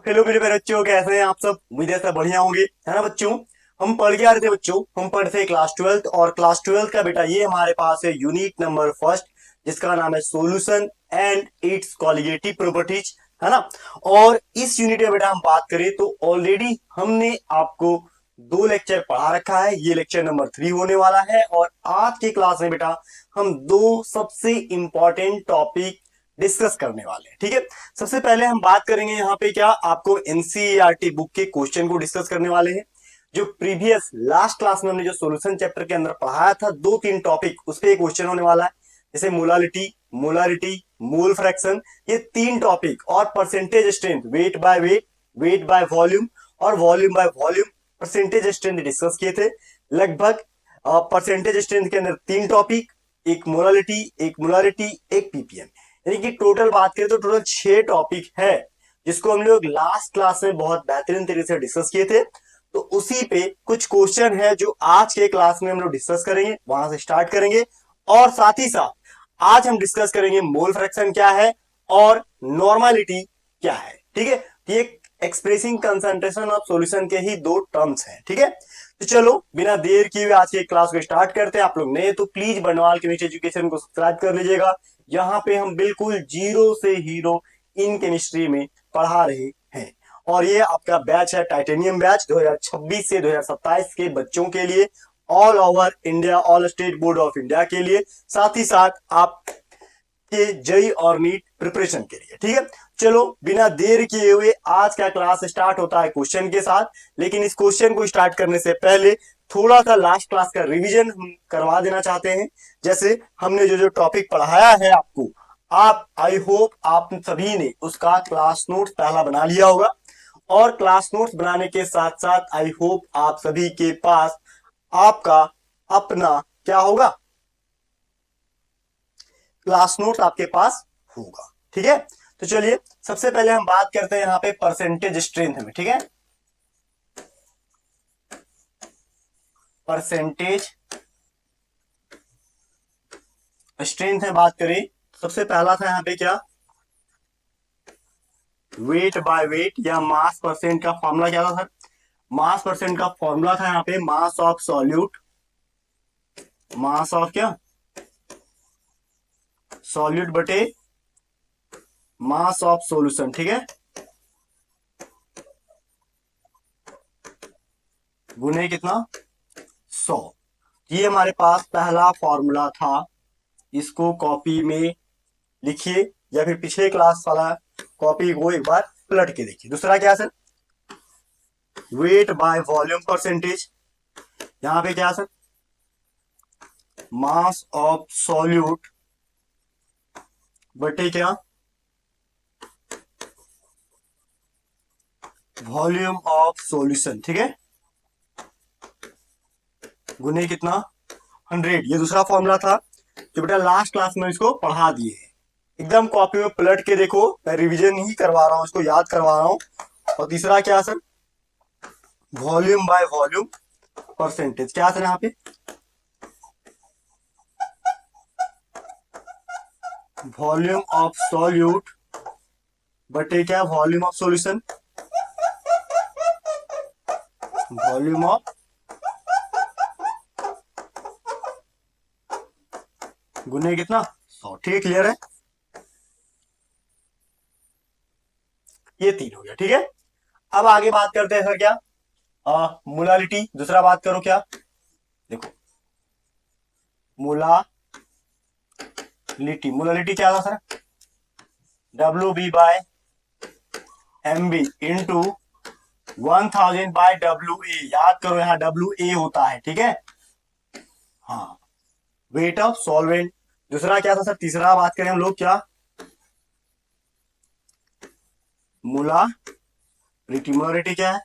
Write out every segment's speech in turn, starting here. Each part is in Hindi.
हेलो मेरे प्यारे बच्चों, कैसे हैं आप सब? उम्मीद है सब बढ़िया होंगे, है ना बच्चों। हम पढ़ के आ रहे थे बच्चों, हम पढ़ थे क्लास ट्वेल्थ, और क्लास ट्वेल्थ का बेटा ये हमारे पास है यूनिट नंबर फर्स्ट, जिसका नाम है solution and it's colligative properties, है ना। और इस यूनिट में बेटा हम बात करें तो ऑलरेडी हमने आपको दो लेक्चर पढ़ा रखा है, ये लेक्चर नंबर 3 होने वाला है। और आज के क्लास में बेटा हम दो सबसे इंपॉर्टेंट टॉपिक डिस्कस करने वाले हैं, ठीक है। सबसे पहले हम बात करेंगे यहाँ पे क्या, आपको एनसीईआरटी बुक के क्वेश्चन को डिस्कस करने वाले हैं। जो प्रीवियस लास्ट क्लास में हमने जो सॉल्यूशन चैप्टर के अंदर पढ़ाया था, दो तीन टॉपिक, उस पे क्वेश्चन होने वाला है। जैसे मोलालिटी, मोलारिटी, मोल फ्रैक्शन, ये तीन टॉपिक, और percentage strength, weight by weight, weight by volume, और volume by volume, percentage strength discuss किए थे। लगभग परसेंटेज स्ट्रेंथ के अंदर तीन टॉपिक, एक मोलालिटी, एक मोलारिटी, एक पीपीएम, यानी कि टोटल बात करें तो टोटल 6 टॉपिक है, जिसको हम लोग लास्ट क्लास में बहुत बेहतरीन तरीके से डिस्कस किए थे। तो उसी पे कुछ क्वेश्चन है जो आज के क्लास में हम लोग डिस्कस करेंगे, वहां से स्टार्ट करेंगे। और साथ ही साथ आज हम डिस्कस करेंगे मोल फ्रैक्शन क्या है और नॉर्मलिटी क्या है, ठीक है। ये एक्सप्रेसिंग कंसंट्रेशन ऑफ सॉल्यूशन के ही दो टर्म्स हैं, ठीक है। तो चलो बिना देर किए हुए आज के क्लास को स्टार्ट करते हैं। आप लोग नए तो प्लीज बनवाल के नीचे एजुकेशन को सब्सक्राइब कर लीजिएगा। यहाँ पे हम बिल्कुल जीरो से हीरो इन केमिस्ट्री में पढ़ा रहे हैं। और ये आपका बैच है टाइटेनियम बैच 2026 से 2027 के बच्चों के लिए, all over India, all state board of India के लिए, साथ ही साथ आप के जेई और नीट प्रिपरेशन के लिए, ठीक है। चलो बिना देर किए हुए आज का क्लास स्टार्ट होता है क्वेश्चन के साथ। लेकिन इस क्वेश्चन को स्टार्ट करने से पहले थोड़ा सा लास्ट क्लास का रिवीजन हम करवा देना चाहते हैं। जैसे हमने जो जो टॉपिक पढ़ाया है आपको, आप आई होप आप सभी ने उसका क्लास नोट पहला बना लिया होगा। और क्लास नोट्स बनाने के साथ साथ आई होप आप सभी के पास आपका अपना क्या होगा, क्लास नोट आपके पास होगा, ठीक है। तो चलिए सबसे पहले हम बात करते हैं यहाँ पे परसेंटेज स्ट्रेंथ में, ठीक है। परसेंटेज स्ट्रेंथ में बात करें, सबसे पहला था यहाँ पे क्या, वेट बाय वेट या मास परसेंट का फॉर्मूला क्या था सर? मास परसेंट का फॉर्मूला था यहाँ पे mass of solute, mass of क्या, सॉल्यूट बटे मास ऑफ सॉल्यूशन, ठीक है, गुने कितना, 100। ये हमारे पास पहला फॉर्मूला था, इसको कॉपी में लिखिए या फिर पिछले क्लास वाला कॉपी को एक बार पलट के देखिए। दूसरा क्या sir, wait by volume percentage, यहां पे क्या सर, मास ऑफ सॉल्यूट बटे क्या, वॉल्यूम ऑफ सॉल्यूशन, ठीक है, गुने कितना, 100। ये दूसरा फॉर्मूला था जो बेटा लास्ट क्लास में इसको पढ़ा दिए हैं। एकदम कॉपी में पलट के देखो, मैं रिवीजन ही करवा रहा हूं, इसको याद करवा रहा हूं। और तीसरा क्या sir, volume by volume percentage, क्या सर यहाँ पे, वॉल्यूम ऑफ सॉल्यूट बटे क्या, volume of solution, volume of, गुने कितना, 100, ठीक है, क्लियर है। ये तीन हो गया, ठीक है। अब आगे बात करते हैं सर क्या, मोलालिटी, दूसरा बात करो क्या, देखो मोलालिटी, मोलालिटी क्या था sir, W B by M B into 1000 by W A, याद करो यहाँ डब्ल्यू ए होता है, ठीक है। हाँ, वेट ऑफ सॉल्वेंट। दूसरा क्या था सर, तीसरा बात करें हम लोग क्या, मोलारिटी, मोलारिटी क्या है,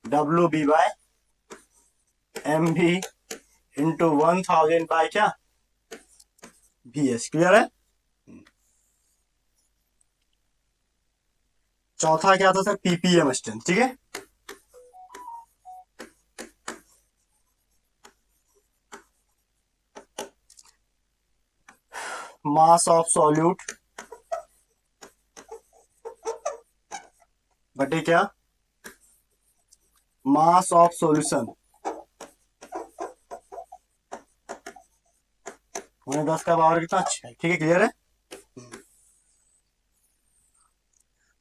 W B by M B into 1000 by क्या, बी एस, क्लियर है। चौथा क्या था सर, पीपीएम स्ट्रेंथ, ठीक है। मास ऑफ सॉल्यूट बटे क्या, मास ऑफ सॉल्यूशन, उन्हें 10 का पावर कितना, 6। ठीक है, क्लियर है।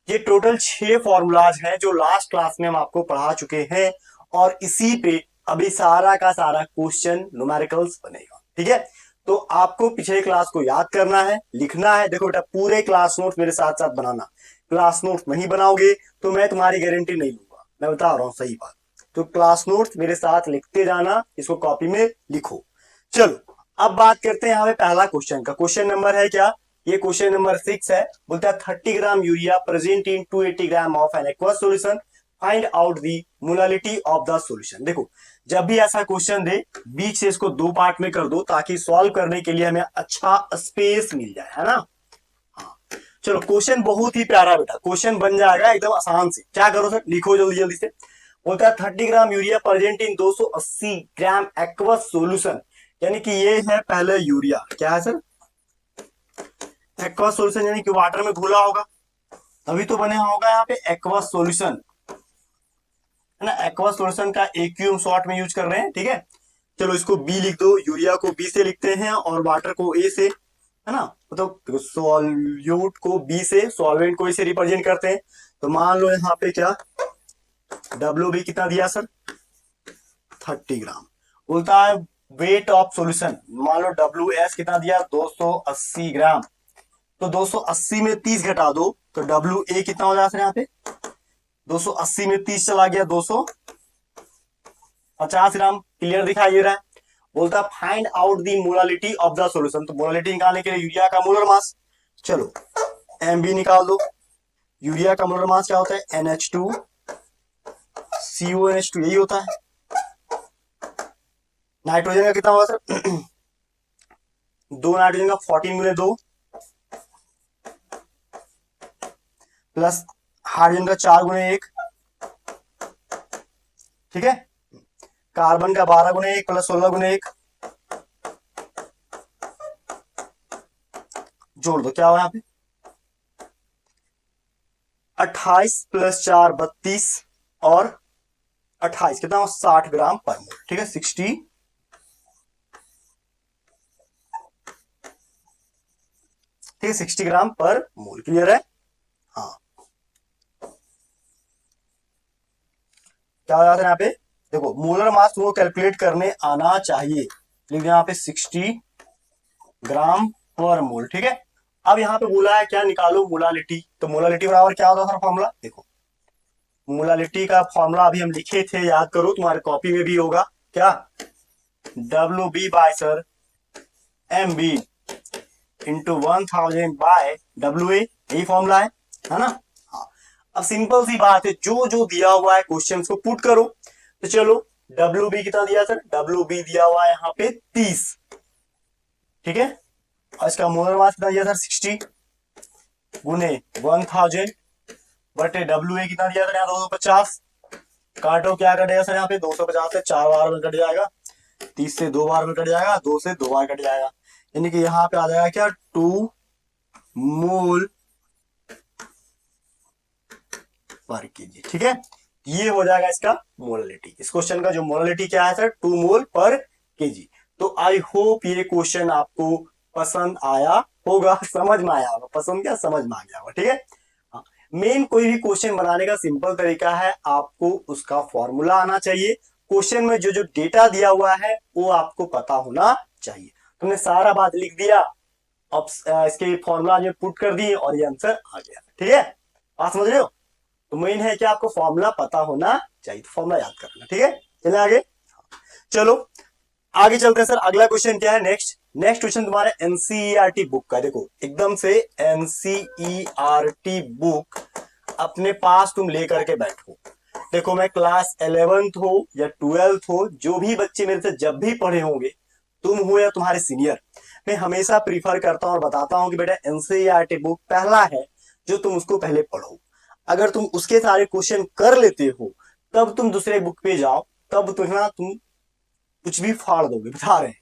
ये टोटल 6 फॉर्मूलाज हैं जो लास्ट क्लास में हम आपको पढ़ा चुके हैं, और इसी पे अभी सारा का सारा क्वेश्चन न्यूमेरिकल्स बनेगा। ठीक है, तो आपको पिछले क्लास को याद करना है, लिखना है। देखो बेटा, पूरे क्लास नोट मेरे साथ साथ बनाना। क्लास नोट नहीं बनाओगे तो मैं तुम्हारी गारंटी नहीं लूंगा, मैं बता रहा हूं सही बात। तो क्लास नोट मेरे साथ लिखते जाना, इसको कॉपी में लिखो। चलो अब बात करते हैं यहाँ पे पहला क्वेश्चन का। क्वेश्चन नंबर है क्या, ये क्वेश्चन नंबर 6 है। बोलता है 30 gram urea present in 280 gram of an aqueous solution, find out the molality of the solution. देखो, जब भी ऐसा क्वेश्चन दे, बीच से इसको 2 पार्ट में कर दो ताकि सॉल्व करने के लिए हमें अच्छा स्पेस मिल जाए, है ना। हाँ, चलो क्वेश्चन बहुत ही प्यारा बेटा, क्वेश्चन बन जाएगा एकदम आसान से। क्या करो सर, लिखो जल्दी जल्दी से। बोलता है 30 ग्राम यूरिया प्रेजेंट इन 280 ग्राम एक्वस सॉल्यूशन, यानी कि ये है पहले यूरिया। क्या है सर, एक्वस सॉल्यूशन, यानी कि वाटर में घुला होगा, तभी तो बने होगा यहाँ पे एक्वस सॉल्यूशन, है ना। एक्वस सॉल्यूशन का एक्यू हम शॉर्ट में यूज कर रहे हैं। ठीक है, चलो इसको बी लिख दो, यूरिया को बी से लिखते हैं और वाटर को ए से, है ना। मतलब सॉल्यूट को बी से, सॉल्वेंट को ए से रिप्रेजेंट करते हैं। तो मान लो यहाँ पे क्या, डब्ल्यू बी कितना दिया सर, 30 ग्राम। बोलता है वेट ऑफ सॉल्यूशन, मान लो डब्ल्यू एस कितना दिया, 280 ग्राम। तो 280 में 30 घटा दो तो डब्ल्यू ए कितना हो जाता है यहाँ पे, 280 में 30 चला गया, 250 ग्राम। क्लियर दिखाई दे रहा है। बोलता find out the molality of the solution, तो मोलालिटी निकालने के लिए यूरिया का मोलर मास, चलो एम बी निकाल दो। यूरिया का मोलर मास क्या होता है, NH2 CONH2, यही होता है। नाइट्रोजन का कितना होगा सर, 2 नाइट्रोजन का 14 गुने 2 प्लस हाइड्रोजन का 4 गुने 1। ठीक है, कार्बन का 12 गुने 1 प्लस 16 गुने 1, जोड़ दो क्या हुआ यहाँ पे, 28 प्लस 4 32 और 28 कितना, 60 ग्राम पर मोल। ठीक है, 60, ठीक है, 60 ग्राम पर मोल। क्लियर है। हाँ, क्या हो जाता है यहाँ पे, देखो मोलर मास तुमको कैलकुलेट करने आना चाहिए। लिख यहाँ पे 60 ग्राम पर मोल। ठीक है, अब यहाँ पे बोला है क्या, निकालो मोलालिटी। तो मोलालिटी बराबर क्या होता है फॉर्मूला, देखो मोलालिटी का फॉर्मूला अभी हम लिखे थे, याद करो, तुम्हारे कॉपी में भी होगा। क्या, W B by sir M B into 1000 by W A, यही फॉर्मूला है ना। हाँ, अब सिंपल सी बात है, जो जो दिया हुआ है क्वेश्चन को पुट करो। तो चलो डब्ल्यू बी कितना दिया सर, डब्ल्यू बी दिया हुआ है यहाँ पे 30। ठीक है, और इसका मोलर मास कितना दिया सर, 60 गुने 1000 बटे डब्ल्यू ए कितना दिया सर यहाँ, 250। काटो, क्या कटेगा सर यहाँ पे, 250 से 4 बार में कट जाएगा, 30 से 2 बार में कट जाएगा, 2 से 2 बार कट जाएगा, यानी कि यहाँ पे आ जाएगा क्या, 2 मोल पर केजी। ठीक है, ये हो जाएगा इसका मोलालिटी। इस क्वेश्चन का जो मोलालिटी क्या है सर, 2 मोल पर केजी। तो आई होप ये क्वेश्चन आपको पसंद आया होगा, समझ में आया होगा, पसंद क्या, समझ में आ गया होगा। ठीक है, मेन कोई भी क्वेश्चन बनाने का सिंपल तरीका है, आपको उसका फॉर्मूला आना चाहिए। क्वेश्चन में जो जो डेटा दिया हुआ है वो आपको पता होना चाहिए। तुमने सारा बात लिख दिया, अब इसके फॉर्मूला में पुट कर दिए और ये आंसर आ गया। ठीक है, बात समझ रहे हो। तो मेन है कि आपको फॉर्मूला पता होना चाहिए, तो फॉर्मूला याद करना। ठीक है, चले आगे। चलो आगे चलते हैं सर, अगला क्वेश्चन क्या है, नेक्स्ट क्वेश्चन तुम्हारे एनसीईआरटी बुक का। देखो एकदम से एनसीईआरटी बुक अपने पास तुम लेकर के बैठो। देखो मैं क्लास 11th हो या 12th हो, जो भी बच्चे मेरे से जब भी पढ़े होंगे, तुम हो या तुम्हारे सीनियर, मैं हमेशा प्रीफर करता हूं और बताता हूं कि बेटा एनसीईआरटी बुक पहला है जो तुम उसको पहले पढ़ो। अगर तुम उसके सारे क्वेश्चन कर लेते हो तब तुम दूसरे बुक पे जाओ, तब तुम कुछ भी फाड़ दोगे, बता रहे हैं।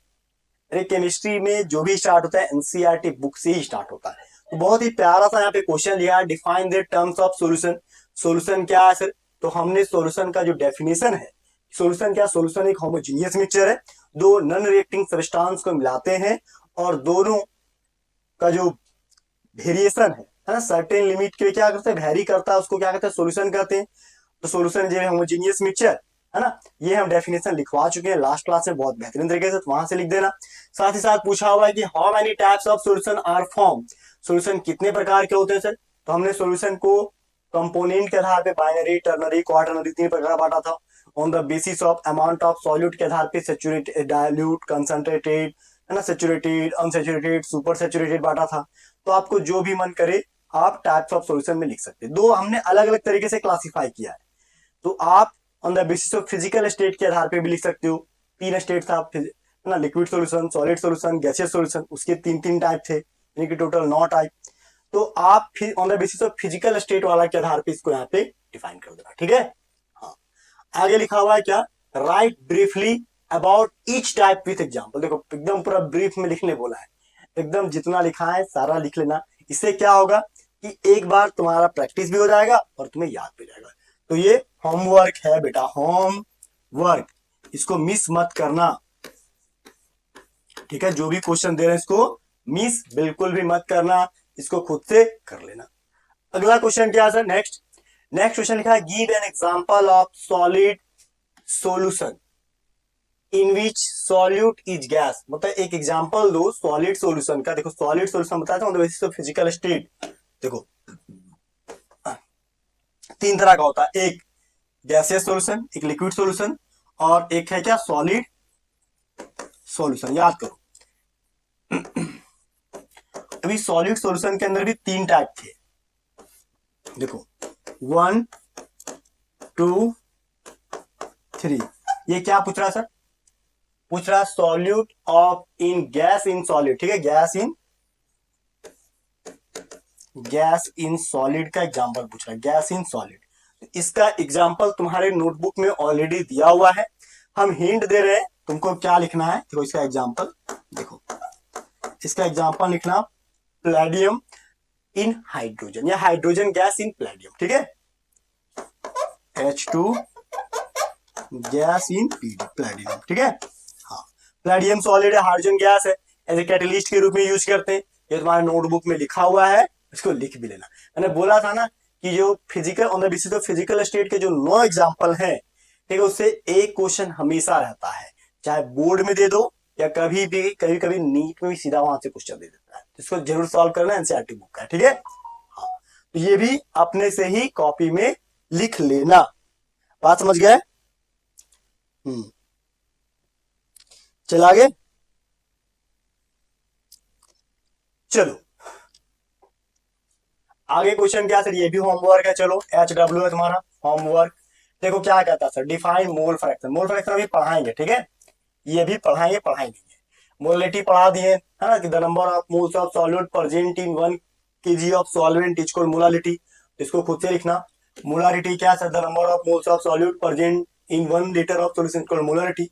अरे केमिस्ट्री में जो भी स्टार्ट होता है एनसीईआरटी बुक से ही स्टार्ट होता है। तो बहुत ही प्यारा सा यहाँ पे क्वेश्चन लिया, define the terms of solution. Solution क्या है सर? तो हमने सॉल्यूशन का जो डेफिनेशन है, सॉल्यूशन क्या, सॉल्यूशन एक होमोजीनियस मिक्सचर है, दो नॉन रिएक्टिंग सब्सटेंस को मिलाते हैं और दोनों का जो वेरिएशन है ना, सर्टेन लिमिट के क्या करते हैं, वेरी करता है, उसको क्या कहते हैं, सॉल्यूशन कहते हैं। तो सॉल्यूशन जो है होमोजीनियस मिक्सचर है ना, ये हम डेफिनेशन लिखवा चुके हैं लास्ट क्लास में बहुत बेहतरीन तरीके से, तो वहां से लिख देना। साथ ही साथ पूछा हुआ है कि how many types of solution are form, solution कितने प्रकार के होते हैं सर? तो हमने सॉल्यूशन को कंपोनेंट के आधार पे बाइनरी, टर्नरी, क्वाटरनरी तीन प्रकार बांटा था। On the basis of amount of solute के आधार पे सेचुरेटेड, डाइल्यूट, कंसंट्रेटेड, है ना, सेचुरेटेड, अनसेचुरेटेड, सुपर सेचुरेटेड बांटा था। तो आपको जो भी मन करे आप टाइप्स ऑफ सॉल्यूशन में लिख सकते हैं। दो हमने अलग अलग तरीके से क्लासिफाई किया है, तो आप on the basis of physical state के आधार पे भी लिख सकते हो। तीन स्टेट था ना, liquid solution, solid solution, gaseous solution, उसके तीन तीन टाइप थे, यानी कि टोटल 9 टाइप। तो आप फिर on the basis of physical state वाला के आधार पे इसको यहाँ पे डिफाइन कर देना, ठीक है। हाँ, आगे लिखा हुआ है क्या, right briefly about each type with example. देखो एकदम पूरा ब्रीफ में लिखने बोला है, एकदम जितना लिखा है सारा लिख लेना। इससे क्या होगा कि एक बार तुम्हारा प्रैक्टिस भी हो जाएगा और तुम्हें याद भी जाएगा। तो ये होमवर्क है बेटा, होम वर्क, इसको मिस मत करना, ठीक है। जो भी क्वेश्चन दे रहे हैं इसको मिस बिल्कुल भी मत करना, इसको खुद से कर लेना। अगला क्वेश्चन क्या है सर, नेक्स्ट क्वेश्चन लिखा है, give an example of solid solution in which solute is gas. मतलब एक एग्जांपल दो सॉलिड सॉल्यूशन का। देखो सॉलिड सॉल्यूशन बताता हूं बेसिस ऑफ फिजिकल स्टेट। देखो तीन तरह का होता है, एक गैसियस सॉल्यूशन, एक लिक्विड सॉल्यूशन और एक है क्या, सॉलिड सॉल्यूशन। याद करो अभी सॉलिड सॉल्यूशन के अंदर भी तीन टाइप थे। देखो 1 2 3, ये क्या पूछ रहा है सर, पूछ रहा है solute of in gas in solid, ठीक है, गैस इन सॉलिड का एग्जांपल पूछ रहा है, गैस इन सॉलिड। इसका एग्जांपल तुम्हारे नोटबुक में ऑलरेडी दिया हुआ है, हम हिंट दे रहे हैं तुमको क्या लिखना है। देखो इसका एग्जांपल, देखो इसका एग्जांपल लिखना, प्लेडियम इन हाइड्रोजन या हाइड्रोजन गैस इन प्लेडियम, ठीक है, H2 गैस इन प्लेडियम, ठीक है। हाँ, प्लेडियम सॉलिड है, हाइड्रोजन गैस है, एज ए कैटलिस्ट के रूप में यूज करते हैं। ये तुम्हारे नोटबुक में लिखा हुआ है, इसको लिख भी लेना। मैंने बोला था ना कि जो physical on the basis of physical state के जो 9 एग्जांपल हैं, ठीक है, उससे एक क्वेश्चन हमेशा रहता है, चाहे बोर्ड में दे दो या कभी भी, कभी कभी नीट में भी सीधा वहां से क्वेश्चन दे देता है, इसको जरूर सॉल्व करना, एनसीईआरटी बुक का, ठीक है। हाँ, तो ये भी अपने से ही कॉपी में लिख लेना। बात समझ गए? चला आगे, चलो आगे क्वेश्चन क्या सर, ये भी होमवर्क है। चलो HW है तुम्हारा होमवर्क। देखो क्या कहता है sir, define mole fraction. Mole fraction अभी पढ़ाएंगे, ठीक है, ये भी पढ़ाएंगे। मोलिटी पढ़ा दिए है ना, कि the number of moles of solute present in 1 kg of solvent is called molality. इसको खुद से लिखना, मोलारिटी क्या है, the number of moles of solute present in 1 litre of solution is called molarity.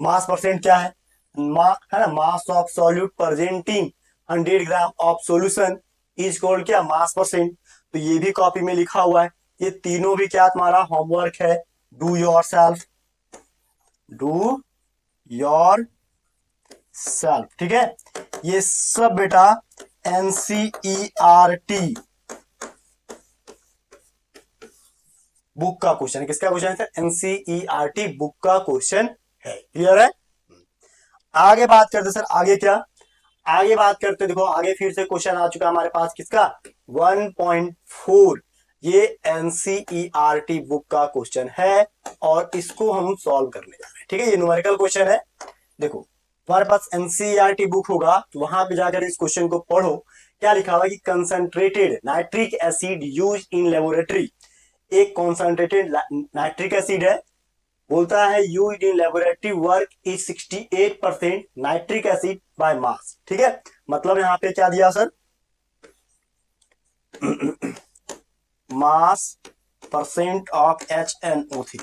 Mass percent क्या है, है ना, mass of solute presenting 100 gram of solution is called क्या, मास परसेंट। तो ये भी कॉपी में लिखा हुआ है। ये तीनों भी क्या तुम्हारा होमवर्क है, do your self, do your self, ठीक है। ये सब बेटा एनसीईआरटी बुक का क्वेश्चन है। किसका क्वेश्चन है सर, एनसीईआरटी बुक का क्वेश्चन है। क्लियर है? आगे बात करते सर, आगे क्या, आगे बात करते, देखो आगे फिर से क्वेश्चन आ चुका हमारे पास, किसका, 1.4। ये एनसीईआरटी बुक का क्वेश्चन है और इसको हम सॉल्व करने जा रहे हैं, ठीक है। ये न्यूमेरिकल क्वेश्चन है। देखो तुम्हारे पास एनसीईआरटी बुक होगा तो वहां पे जाकर इस क्वेश्चन को पढ़ो। क्या लिखा हुआ कि concentrated nitric acid use in laboratory, एक कॉन्सेंट्रेटेड नाइट्रिक एसिड है, बोलता है used in laboratory work is 68% nitric acid by mass, ठीक है। मतलब यहां पे क्या दिया sir, mass percent of HNO3,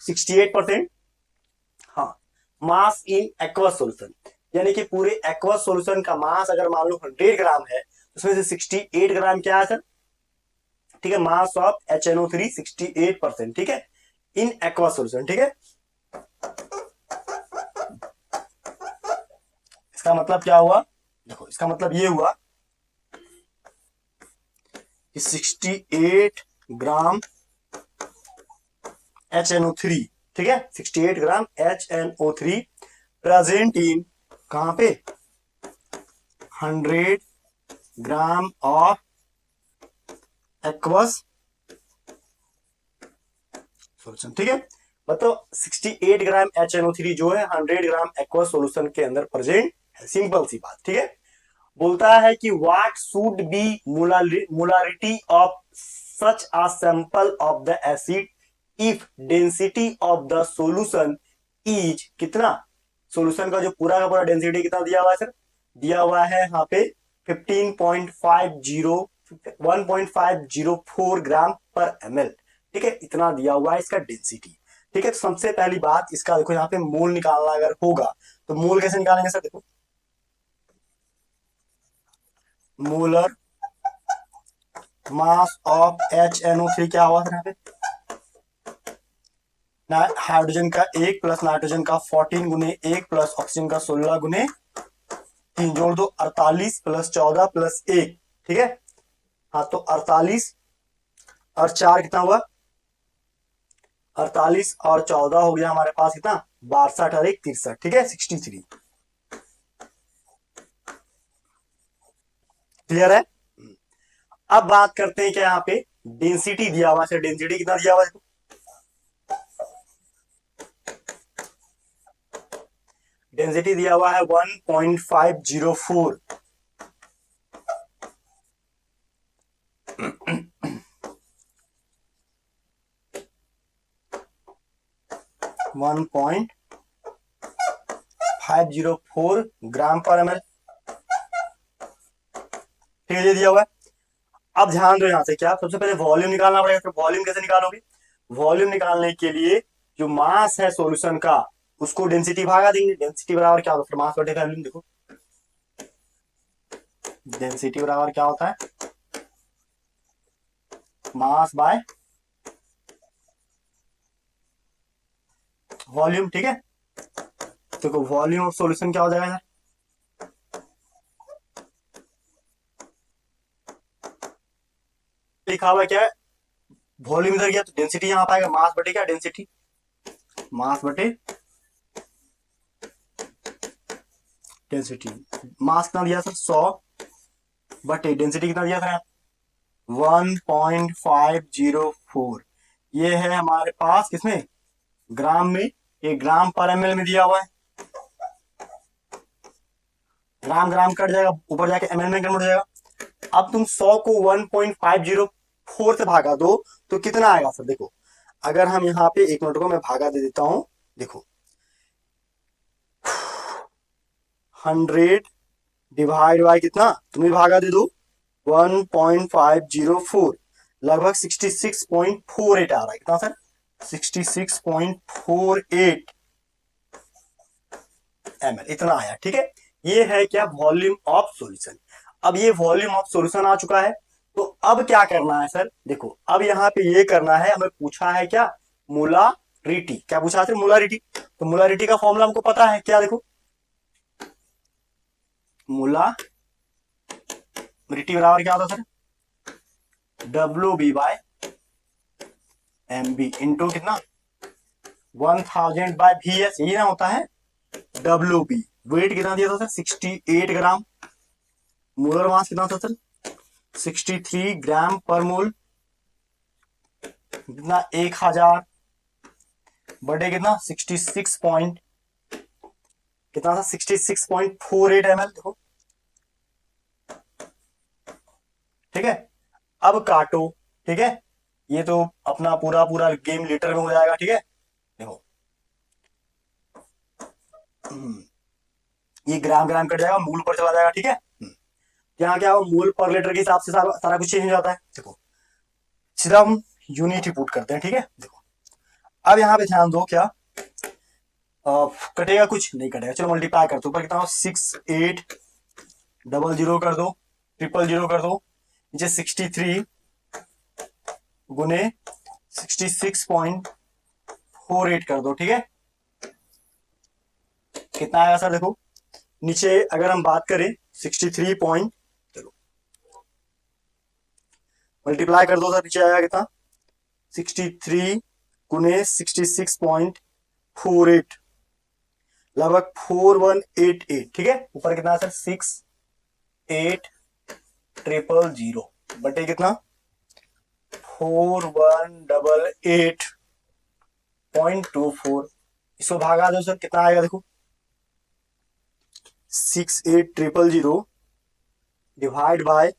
68%। हाँ, मास इन एक्वस सॉल्यूशन, यानी कि पूरे एक्वस सॉल्यूशन का मास अगर मान लो 100 ग्राम है, तो उसमें से 68 ग्राम क्या है सर, ठीक है, मास ऑफ HNO3 68%, ठीक है, इन एक्वस सॉल्यूशन, ठीक है। इसका मतलब क्या हुआ, देखो इसका मतलब ये हुआ कि 68 ग्राम HNO3, ठीक है, 68 ग्राम HNO3 प्रेजेंट इन, कहां पे, 100 ग्राम ऑफ एक्वस सॉल्यूशन, ठीक है। मतलब 68 ग्राम HNO3 जो है 100 ग्राम एक्वस सॉल्यूशन के अंदर प्रेजेंट है, सिंपल सी बात, ठीक है। बोलता है कि what should be molarity of such a sample of the acid if density of the solution is कितना, सॉल्यूशन का जो पूरा का पूरा डेंसिटी कितना दिया हुआ है सर, दिया हुआ है यहाँ पे 15.50 1.504 ग्राम पर ml, ठीक है, इतना दिया हुआ है इसका डेंसिटी, ठीक है। तो सबसे पहली बात इसका देखो यहाँ पे मोल निकालना अगर होगा तो मोल कैसे निकालेंगे सर, देखो मोलर मास ऑफ HNO3 क्या हुआ सर यहाँ पे, हाइड्रोजन का 1 प्लस नाइट्रोजन का 14 गुने 1 प्लस ऑक्सीजन का 16 गुने 3, जोड़ दो 48 प्लस 14 प्लस 1, ठीक है। हाँ तो 48 और 4 कितना हुआ, 48 और 14 हो गया हमारे पास कितना, 62 और 1 63, ठीक है, 63, क्लियर है। अब बात करते हैं क्या यहाँ पे डेंसिटी दिया हुआ है, डेंसिटी कितना दिया हुआ है, डेंसिटी दिया हुआ है 1.504, 1.504 ग्राम पर ml, ठीक है, ये दिया हुआ है। अब ध्यान दो यहां से क्या, सबसे पहले वॉल्यूम निकालना पड़ेगा, तो वॉल्यूम कैसे निकालोगे, वॉल्यूम निकालने के लिए जो मास है सॉल्यूशन का उसको डेंसिटी भागा देंगे, डेंसिटी बराबर क्या होगा, फिर मास बटे वॉल्यूम, देखो डेंसिटी बराबर क्या होता है, मास बाय वॉल्यूम, ठीक है। देखो वॉल्यूम ऑफ सॉल्यूशन क्या हो जाएगा, लिखा हुआ क्या है, वॉल्यूम इधर गया तो डेंसिटी यहां पाएगा, मास बटे क्या डेंसिटी, मास बटे डेंसिटी, मास कितना दिया सर 100 बटे डेंसिटी कितना दिया था 1.504, ये है हमारे पास किसमें, ग्राम में, ये ग्राम पर ml में दिया हुआ है, ग्राम ग्राम कट जाएगा ऊपर जाके ml में कन्वर्ट हो जाएगा। अब तुम 100 को 1.504 से भागा दो तो कितना आएगा सर, देखो अगर हम यहाँ पे 1 मिनट को मैं भागा दे देता हूं, देखो 100 डिवाइड बाय कितना, तुम्हें भागा दे दो 1.504, लगभग 66.48 आ रहा है, कितना सर 66.48 ml, इतना आया, ठीक है। ये है क्या, वॉल्यूम ऑफ सॉल्यूशन। अब ये वॉल्यूम ऑफ सॉल्यूशन आ चुका है, तो अब क्या करना है सर, देखो अब यहाँ पे ये करना है, हमें पूछा है क्या, मोलारिटी, क्या पूछा है सर, मोलारिटी, तो मोलारिटी का फॉर्मूला हमको पता है क्या, देखो मोलारिटी बराबर क्या होता है sir, WB by MB into कितना 1000 बाय VS, यही ना होता है WB। वेट कितना दिया था सर 68 ग्राम, मोलर मास कितना था सर 63 ग्राम पर मोल, कितना 1000 बटे कितना 66 पॉइंट कितना था 66.48 ml, देखो ठीक है। अब काटो, ठीक है, ये तो अपना पूरा पूरा गेम लीटर में हो जाएगा, ठीक है, देखो ये ग्राम ग्राम कट जाएगा, मूल पर चला जाएगा, ठीक है। यहाँ क्या हो, मूल पर लीटर के हिसाब से सारा सारा कुछ चेंज हो जाता है, देखो सीधा हम यूनिट ही पुट करते हैं, ठीक है। देखो अब यहाँ पे ध्यान दो क्या, कटेगा कुछ नहीं कटेगा, चलो मल्टीप्लाई करते ऊपर कितना 6800 कर दो, 000 कर दो, नीचे 63 गुने 66.48 कर दो, ठीक है। कितना आएगा सर, देखो नीचे अगर हम बात करें 63 पॉइंट, चलो मल्टीप्लाई कर दो सर, नीचे आएगा कितना 63 गुने 66.48, लगभग 4188, ठीक है। ऊपर कितना सर 6800 बटे कितना 4188.24, इसको भागा दो सर, कितना आएगा देखो 6800 डिवाइड बाय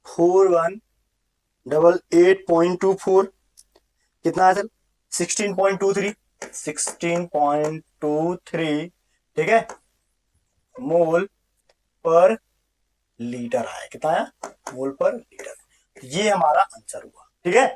4188.24, कितना है सर 16.23, ठीक है, मोल पर लीटर आया, कितना आया मोल पर लीटर, ये हमारा आंसर हुआ, ठीक है।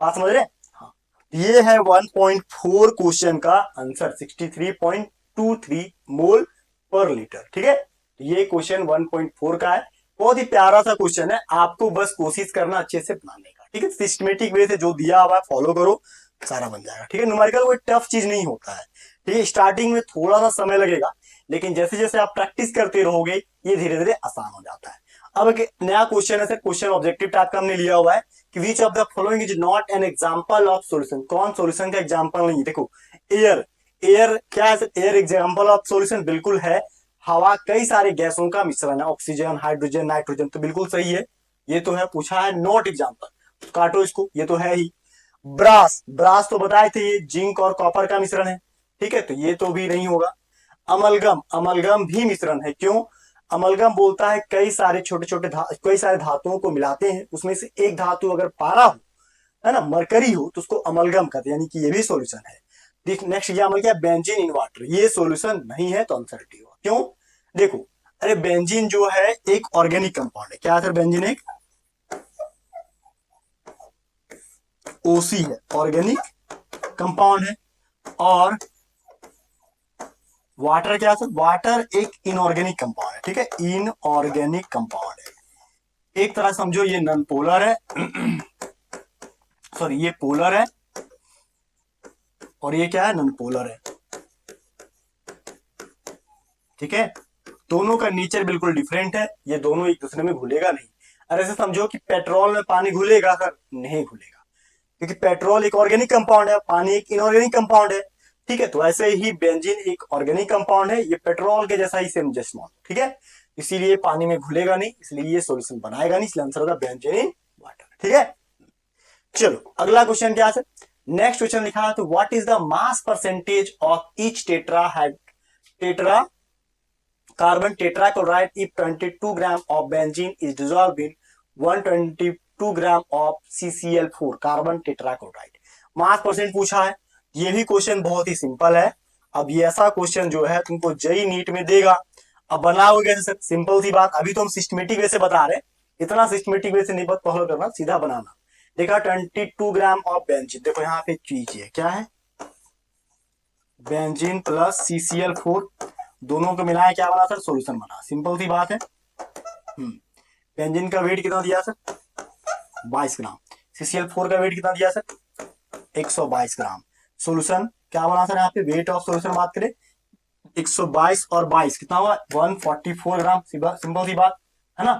बात समझ रहे, हाँ ये है 1.4 क्वेश्चन का आंसर 63.23 मोल पर लीटर, ठीक है। ये क्वेश्चन 1.4 का है, बहुत ही प्यारा सा क्वेश्चन है, आपको बस कोशिश करना अच्छे से बनाने का, ठीक है। सिस्टमेटिक वे से जो दिया हुआ है फॉलो करो, सारा बन जाएगा, ठीक है। न्यूमेरिकल कोई टफ चीज नहीं होता है, ठीक है। स्टार्टिंग में थोड़ा सा समय लगेगा, लेकिन जैसे जैसे आप प्रैक्टिस करते रहोगे ये धीरे धीरे आसान हो जाता है। अब एक नया क्वेश्चन है सर, क्वेश्चन ऑब्जेक्टिव टाइप का हमने लिया हुआ है कि which of the following is not an example of solution, कौन सॉल्यूशन का एग्जांपल नहीं। देखो एयर, एयर क्या है sir, air example of solution बिल्कुल है, हवा कई सारे गैसों का मिश्रण है, ऑक्सीजन हाइड्रोजन नाइट्रोजन, तो बिल्कुल सही है, ये तो है। पूछा है नॉट एग्जांपल, काटो इसको, ये तो है ही। ब्रास, ब्रास तो बताए थे ये जिंक और कॉपर का मिश्रण है, ठीक है, तो ये तो भी नहीं होगा। अमलगम, अमलगम भी मिश्रण है, क्यों, अमलगम बोलता है कई सारे छोटे छोटे कई सारे धातुओं को मिलाते हैं, उसमें से एक धातु अगर पारा हो, है ना, मरकरी हो, तो उसको अमलगम कहते हैं, यानी कि ये भी सॉल्यूशन है। नेक्स्ट एग्जाम्पल क्या, बेंजीन इन वाटर, ये सॉल्यूशन नहीं है, तो आंसर डी होगा। क्यों, देखो अरे बेंजीन जो है एक ऑर्गेनिक कंपाउंड है, क्या है सर, बेंजीन एक ओसी है, ऑर्गेनिक कंपाउंड है, और वाटर क्या सर, वाटर एक इनऑर्गेनिक कंपाउंड है, ठीक है, इनऑर्गेनिक कंपाउंड है। एक तरह समझो ये नॉन पोलर है सॉरी ये पोलर है, और ये क्या है नॉन पोलर है, ठीक है। दोनों का नेचर बिल्कुल डिफरेंट है, ये दोनों एक दूसरे में घुलेगा नहीं। अरे ऐसे समझो कि पेट्रोल में पानी घुलेगा सर, नहीं घुलेगा, क्योंकि पेट्रोल एक ऑर्गेनिक कंपाउंड है, पानी एक इनऑर्गेनिक कंपाउंड है, ठीक है। तो ऐसे ही बेंजीन एक ऑर्गेनिक कंपाउंड है, ये पेट्रोल के जैसा ही सेम जस्ट मॉल, ठीक है, इसीलिए पानी में घुलेगा नहीं, इसलिए ये सॉल्यूशन बनाएगा नहीं, इसलिए आंसर होगा बेंजीन इन वाटर, ठीक है। चलो अगला क्वेश्चन क्या है, नेक्स्ट क्वेश्चन लिखा है, तो what is the mass percentage of each tetra carbon tetrachloride if 22 gram of benzene is dissolved in 122 gram of CCl4 carbon tetrachloride. Mass percent पूछा है, ये भी क्वेश्चन बहुत ही सिंपल है। अब ये ऐसा क्वेश्चन जो है तुमको जेई नीट में देगा, अब बनाओगे कैसे, सिंपल सी बात, अभी तो हम सिस्टमेटिक वे से बता रहे हैं, इतना सिस्टमेटिक वे से नहीं फॉलो करना, सीधा बनाना। देखा 22 ग्राम ऑफ बेंजीन, देखो यहाँ पे कीजिए क्या है, बेंजीन प्लस CCl4, दोनों को मिलाया क्या बना सर, सॉल्यूशन बना, सिंपल सी बात है। बेंजीन का वेट कितना दिया सर 22 ग्राम, CCl4 का वेट कितना दिया सर 122 ग्राम, सॉल्यूशन क्या बना सर, यहाँ पे वेट ऑफ सॉल्यूशन बात करें 122 और 22 कितना हुआ 144 ग्राम, सिंपल सी बात है ना।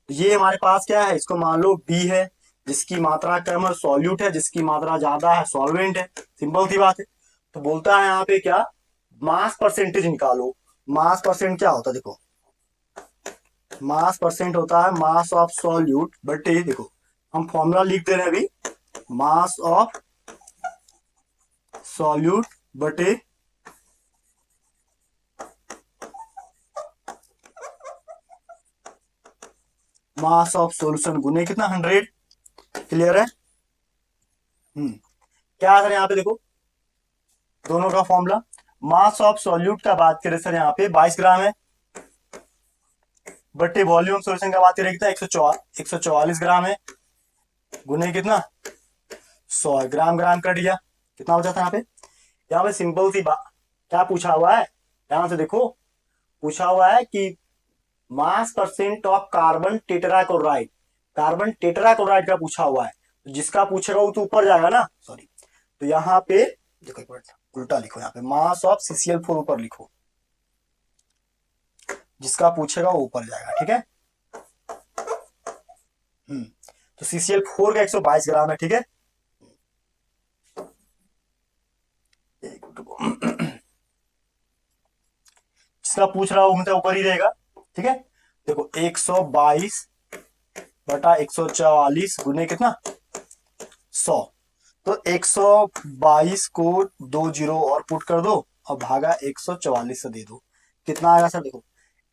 तो ये हमारे पास क्या है, इसको मान लो B है, जिसकी मात्रा कम है सॉल्यूट है, जिसकी मात्रा ज्यादा है सॉल्वेंट है, सिंपल सी बात है। तो बोलता है यहाँ पे क्या, मास परसेंटेज निकालो। मास परसेंट क्या होता है, देखो मास परसेंट होता है मास ऑफ सॉल्यूट बटे, देखो हम फॉर्मूला लिख दे रहे हैं अभी, मास ऑफ सॉल्यूट बटे मास ऑफ सॉल्यूशन गुने कितना 100, क्लियर है। क्या सर यहाँ पे देखो दोनों का फॉर्मूला, मास ऑफ सॉल्यूट का बात करें सर यहाँ पे 22 ग्राम है, बटे वॉल्यूम सॉल्यूशन का बात करें कितना 144 ग्राम है, गुने कितना 100, ग्राम ग्राम कट गया, कितना हो जाता है यहाँ पे यहाँ पे सिंपल सी बात, क्या पूछा हुआ है, ध्यान से देखो, पूछा हुआ है कि मास percent of carbon tetrachloride, carbon tetrachloride का पूछा हुआ है, तो जिसका पूछेगा वो तो ऊपर जाएगा ना, सॉरी। तो यहाँ पे देखो एक मिनट उल्टा लिखो, यहाँ पे मास ऑफ CCl4 ऊपर लिखो, जिसका पूछेगा वो ऊपर जाएगा, ठीक है। तो CCl4 का 122 ग्राम है, ठीक है। जिसका पूछ रहा हूं तो ऊपर ही रहेगा, ठीक है। देखो 122 बटा 144 गुने कितना 100, तो 122 को 2 जीरो और पुट कर दो और भागा 144 से दे दो, कितना आएगा सर, देखो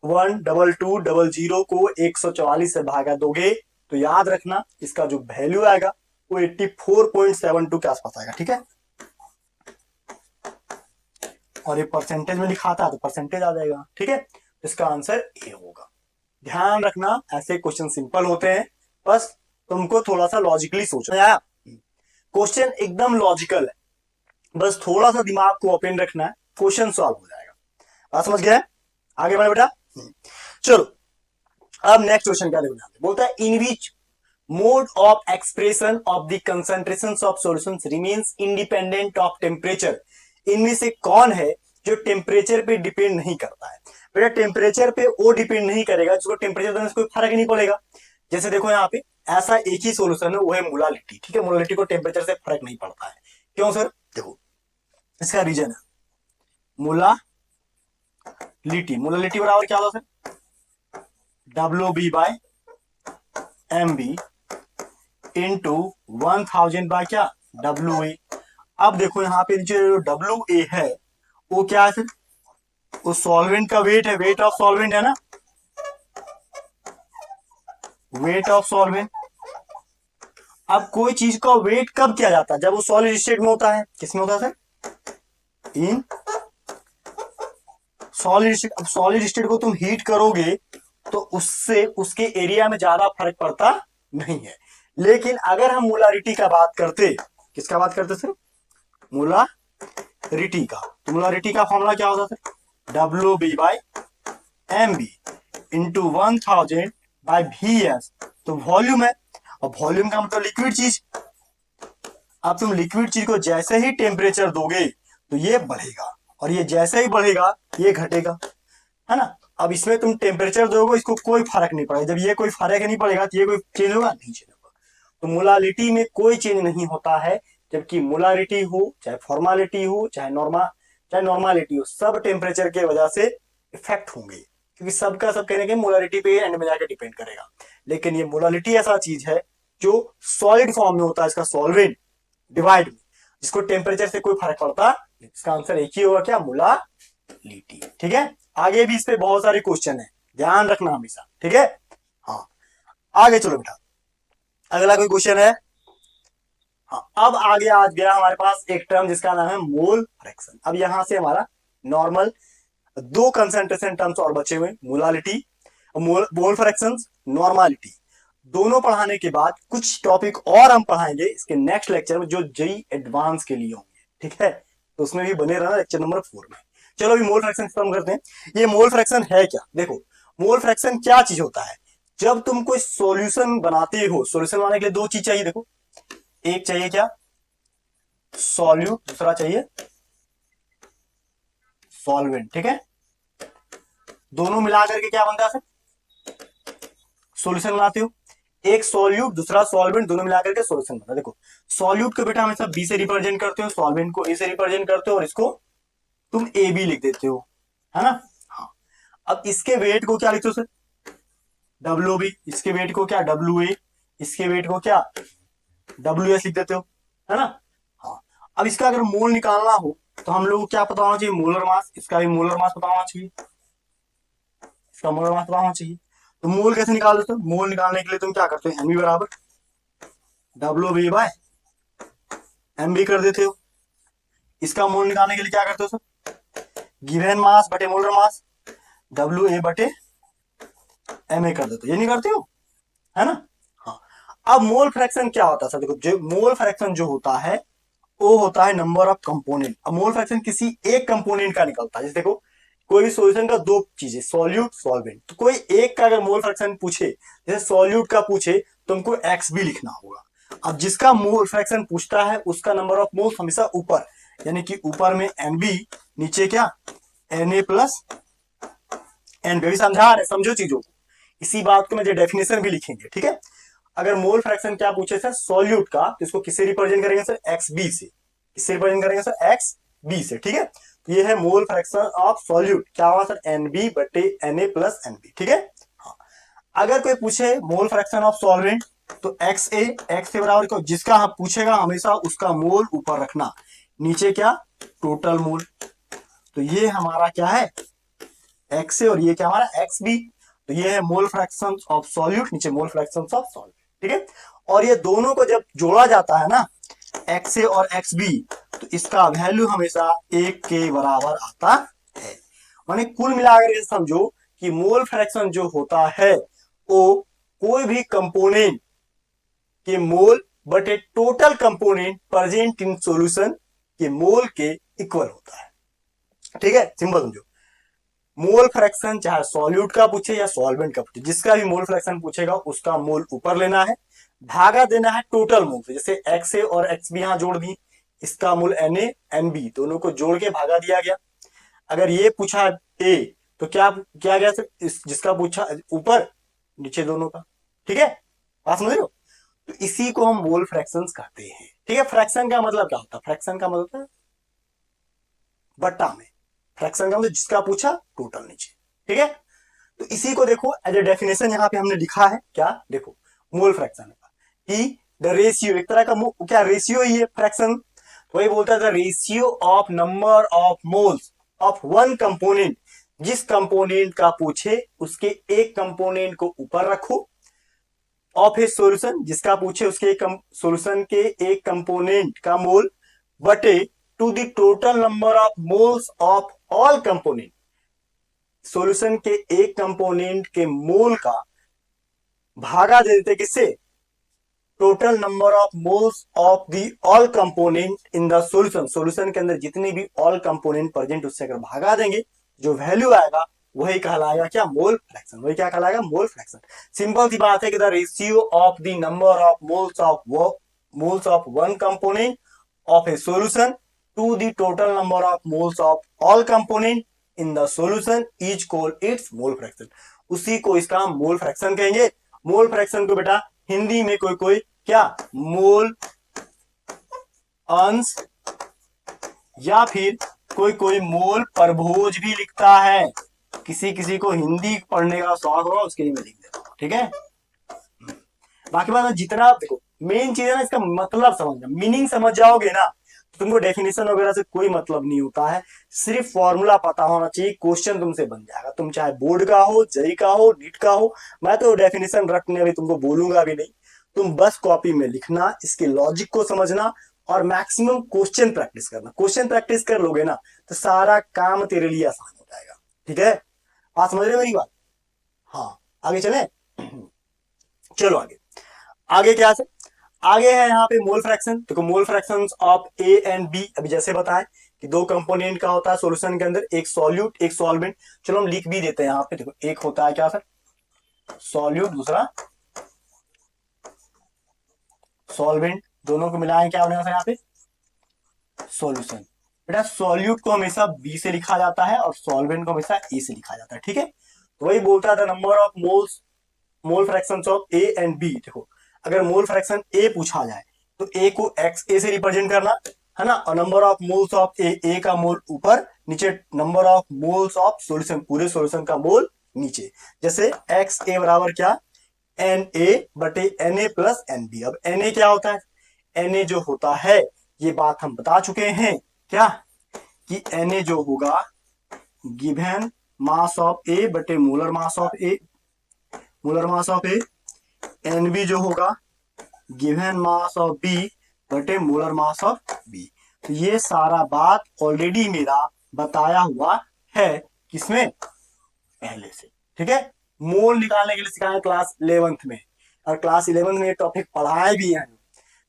12200 को 144 से भागा दोगे तो याद रखना इसका जो वैल्यू आएगा वो 84.72 के आसपास आएगा, ठीक है। और ये परसेंटेज में लिखा था तो परसेंटेज आ जाएगा, ठीक है। तो इसका आंसर ए होगा। ध्यान रखना ऐसे क्वेश्चन सिंपल होते हैं, बस तुमको थोड़ा सा लॉजिकली सोचना है, क्वेश्चन एकदम लॉजिकल है, बस थोड़ा सा दिमाग को ओपन रखना है, क्वेश्चन सॉल्व हो जाएगा। बात समझ गए, आगे बढ़े बेटा। चलो अब नेक्स्ट क्वेश्चन क्या देखो, बोलता है in which mode of expression of the concentration of solutions remains independent of temperature, इनमें से कौन है जो टेम्परेचर पे डिपेंड नहीं करता है। बेटा टेम्परेचर पे वो डिपेंड नहीं करेगा जिसको टेम्परेचर देने से कोई फर्क नहीं पड़ेगा। जैसे देखो यहाँ पे ऐसा एक ही सोल्यूशन है, वो है मोलालिटी, ठीक है। मोलालिटी को टेम्परेचर से फर्क नहीं पड़ता है, क्यों सर, देखो इसका रीजन है मोलालिटी, मोलालिटी बराबर क्या होता है सर, WB/MB इंटू 1000 बाय क्या WA। अब देखो यहाँ पे जो WA है वो क्या है, वो सॉल्वेंट का वेट है, वेट ऑफ सॉल्वेंट है ना, वेट ऑफ सॉल्वेंट। अब कोई चीज का वेट कब किया जाता है, जब वो सॉलिड स्टेट में होता है, किसमें होता है, इन सॉलिड स्टेट। अब सॉलिड स्टेट को तुम हीट करोगे तो उससे उसके एरिया में ज्यादा फर्क पड़ता नहीं है। लेकिन अगर हम मोलारिटी का बात करते, किसका बात करते सर, मोलारिटी का, तो मोलारिटी का फॉर्मूला क्या होता है, WB/MB इंटू 1000/VS, तो वॉल्यूम है, और वॉल्यूम का मतलब लिक्विड चीज। अब तुम लिक्विड चीज को जैसे ही टेम्परेचर दोगे तो ये बढ़ेगा, और ये जैसे ही बढ़ेगा ये घटेगा, है ना। अब इसमें तुम टेम्परेचर दोगे, इसको कोई फर्क नहीं पड़ेगा, जब ये कोई फर्क नहीं पड़ेगा तो ये कोई चेंज होगा, नहीं चेंज होगा। तो मोलालिटी में कोई चेंज नहीं होता है, जबकि मोलारिटी हो चाहे फॉर्मालिटी हो चाहे नॉर्मालिटी हो, सब टेम्परेचर के वजह से इफेक्ट होंगे, क्योंकि सबका सब कहने के मोलारिटी पे एंड में जाकर डिपेंड करेगा। लेकिन ये मोलालिटी ऐसा चीज है जो सॉलिड फॉर्म में होता है, इसका सॉल्वेंट डिवाइड में, जिसको टेम्परेचर से कोई फर्क पड़ता, इसका आंसर एक ही होगा, क्या, मोलालिटी, ठीक है। आगे भी इस पे बहुत सारे क्वेश्चन है, ध्यान रखना हमेशा, ठीक है। हाँ आगे चलो बेटा, अगला कोई क्वेश्चन है। हाँ अब आगे आ गया हमारे पास एक टर्म जिसका नाम है मोल फ्रैक्शन। अब यहां से हमारा नॉर्मल दो कंसंट्रेशन टर्म्स और बचे हुए, मोलालिटी, मोल फ्रैक्शन, नॉर्मालिटी। दोनों पढ़ाने के बाद कुछ टॉपिक और हम पढ़ाएंगे इसके नेक्स्ट लेक्चर में जो जेई एडवांस के लिए होंगे, ठीक है। तो उसमें भी बने रहना लेक्चर नंबर 4 में। चलो अभी मोल फ्रैक्शन खत्म करते हैं। ये मोल फ्रैक्शन है क्या, देखो मोल फ्रैक्शन क्या चीज होता है, जब तुम कोई सॉल्यूशन बनाते हो, सॉल्यूशन बनाने के लिए दो चीज चाहिए, देखो एक चाहिए क्या, सॉल्यूट, दूसरा चाहिए सॉल्वेंट, ठीक है। दोनों मिलाकर के क्या बनता है सर, सॉल्यूशन बनाते हो, एक सॉल्यूट दूसरा सॉल्वेंट, दोनों मिलाकर के सॉल्यूशन बनता है। देखो सॉल्यूट को बेटा हमेशा बी से रिप्रेजेंट करते हो, सॉल्वेंट को ए से रिप्रेजेंट करते हो, और इसको तुम ए बी लिख देते हो, है ना। हाँ अब इसके वेट को क्या लिखते हो सर, WB, इसके वेट को क्या WA, इसके वेट को क्या WS लिख देते हो, है ना। हाँ अब इसका अगर मोल निकालना हो तो हम लोग को क्या पता होना चाहिए, मोलर मास, इसका भी मोलर मास पता होना चाहिए, इसका मोलर मास पता होना चाहिए। तो मोल कैसे निकाल देते हो, मोल निकालने के लिए तुम क्या करते हो, एमबी बराबर WB/MB कर देते हो। इसका मोल निकालने के लिए क्या करते हो सर, गिवन मास बटे मोलर मास WA/MA कर देते हो, ये नहीं करते हो, है ना। हाँ अब मोल फ्रैक्शन क्या होता है सर, देखो जो मोल फ्रैक्शन जो होता है ओ होता है नंबर ऑफ कंपोनेंट। अब मोल फ्रैक्शन किसी एक कंपोनेंट का निकलता है। जैसे देखो कोई भी सॉल्यूशन का दो चीजें, सॉल्यूट सॉल्वेंट, तो कोई एक का अगर मोल फ्रैक्शन पूछे, जैसे सॉल्यूट का पूछे तो हमको एक्स भी लिखना होगा। अब जिसका मोल फ्रैक्शन पूछता है उसका नंबर ऑफ मोल्स हमेशा ऊपर, यानी कि ऊपर में एन बी, नीचे क्या N A plus N B. अभी समझा रहे, समझो चीजों को। इसी बात को मैं जो डेफिनेशन भी लिखेंगे, ठीक है। अगर मोल फ्रैक्शन क्या पूछे सर सॉल्यूट का, तो इसको किससे रिप्रेजेंट करेंगे सर एक्स बी से। किससे रिप्रेजेंट करेंगे सर एक्स बी से, ठीक है। तो ये है मोल फ्रैक्शन ऑफ सॉल्यूट, क्या हुआ सर एन बी बटे N A plus N B, ठीक है। हाँ। अगर कोई पूछे मोल फ्रैक्शन ऑफ सॉल्वेंट, तो एक्स ए, एक्स के बराबर को जिसका हम पूछेगा हमेशा उसका मोल ऊपर रखना, नीचे क्या टोटल मोल। तो ये हमारा क्या है एक्स ए और ये क्या हमारा एक्स बी। तो ये है मोल फ्रैक्शन ऑफ सॉल्यूट, नीचे मोल फ्रैक्शन ऑफ सॉल्वेंट, ठीक है। और ये दोनों को जब जोड़ा जाता है ना एक्स ए और एक्स बी, तो इसका वैल्यू हमेशा एक के बराबर आता है। माने कुल मिलाकर ये समझो कि मोल फ्रैक्शन जो होता है वो कोई भी कंपोनेंट के मोल बटे total component present in solution के मोल के इक्वल होता है, ठीक है। सिंपल समझो, मोल फ्रैक्शन चाहे सॉल्यूट का पूछे या सॉल्वेंट का पूछे, जिसका भी मोल फ्रैक्शन पूछेगा उसका मोल ऊपर लेना है, भागा देना है टोटल मोल से। जैसे एक्स ए और एक्स बी यहां जोड़ दी, इसका mole N A N B दोनों को जोड़ के भागा दिया गया। अगर ये पूछा ए तो क्या किया गया सर जिसका पूछा ऊपर नीचे दोनों का, ठीक है। बात समझ रहे हो। तो इसी को हम मोल फ्रैक्शंस कहते हैं, ठीक है। फ्रैक्शन का मतलब क्या होता है, फ्रैक्शन का मतलब है बट्टा में, फ्रैक्शन का मतलब जिसका पूछा टोटल नीचे, ठीक है। तो इसी को देखो एज ए डेफिनेशन यहाँ पे हमने लिखा है, क्या देखो मोल फ्रैक्शन का कि द रेशियो, एक तरह का क्या रेशियो ही है फ्रैक्शन। वही बोलता है the ratio of number of moles of one component, जिस कंपोनेंट का पूछे उसके एक कंपोनेंट को ऊपर रखो, ऑफ ए सॉल्यूशन जिसका पूछे उसके सॉल्यूशन के एक कंपोनेंट का मोल बटे to the total number of moles of all component, solution के एक कंपोनेंट के मोल का भागा दे देते किससे total number of moles of the all component in the solution, solution के अंदर जितने भी ऑल कंपोनेंट प्रेजेंट उससे अगर भागा देंगे जो वैल्यू आएगा वही कहलाएगा क्या मोल फ्रैक्शन, वही क्या कहलाएगा मोल फ्रैक्शन। सिंपल सी बात है कि the ratio of the number of moles of one component of a solution to the total number of moles of all component in the solution is called its mole fraction. उसी को इसका मोल फ्रैक्शन कहेंगे। मोल फ्रैक्शन को बेटा हिंदी में कोई कोई क्या मोल अंश या फिर कोई कोई मोल परभोज भी लिखता है। किसी किसी को हिंदी पढ़ने का शौक होगा उसके लिए मैं लिख देता हूँ, ठीक है। बाकी बात जितना देखो मेन चीज है ना इसका मतलब समझना, मीनिंग समझ जाओगे ना तो तुमको डेफिनेशन वगैरह से कोई मतलब नहीं होता है, सिर्फ फॉर्मूला पता होना चाहिए, क्वेश्चन तुमसे बन जाएगा। तुम चाहे बोर्ड का हो, जेई का हो, नीट का हो, मैं तो डेफिनेशन रखने भी तुमको बोलूंगा भी नहीं। तुम बस कॉपी में लिखना, इसके लॉजिक को समझना और मैक्सिमम क्वेश्चन प्रैक्टिस करना। क्वेश्चन प्रैक्टिस कर लोगे ना तो सारा काम तेरे लिए आसान हो जाएगा, ठीक है। आप समझ रहे हो मेरी बात। हाँ आगे चले, चलो आगे। आगे क्या है, आगे है यहाँ पे मोल फ्रैक्शन। देखो mole fraction of A and B, अभी जैसे बताएं कि दो कंपोनेंट का होता है सॉल्यूशन के अंदर, एक सॉल्यूट एक सॉल्वेंट। चलो हम लिख भी देते हैं यहाँ पे, देखो एक होता है क्या सर सॉल्यूट, दूसरा सॉल्वेंट, दोनों को मिलाएं क्या बनेगा सर यहाँ पे सॉल्यूशन। बेटा सॉल्यूट को हमेशा बी से लिखा जाता है और सॉल्वेंट को हमेशा ए से लिखा जाता है, ठीक है। तो वही बोलता था number of moles, mole fraction of A and B. देखो अगर मोल फ्रैक्शन ए पूछा जाए तो ए को एक्स ए से रिप्रेजेंट करना है ना, और नंबर ऑफ मोल्स ऑफ ए का मोल ऊपर, नीचे number of moles of solution, पूरे सॉल्यूशन का मोल नीचे। जैसे एक्स ए बराबर क्या एन ए बटे N A plus N B. अब एन ए क्या होता है, एन ए जो होता है ये बात हम बता चुके हैं क्या कि एन ए जो होगा गिवन मास ऑफ ए बटे molar mass of A, molar mass of A. N B जो होगा गिवन मास ऑफ बी बटे मोलर मास ऑफ बी। तो ये सारा बात ऑलरेडी मेरा बताया हुआ है किसमें पहले से, ठीक है। मोल निकालने के लिए सिखाया क्लास 11th में, और क्लास 11th में टॉपिक पढ़ाए भी हैं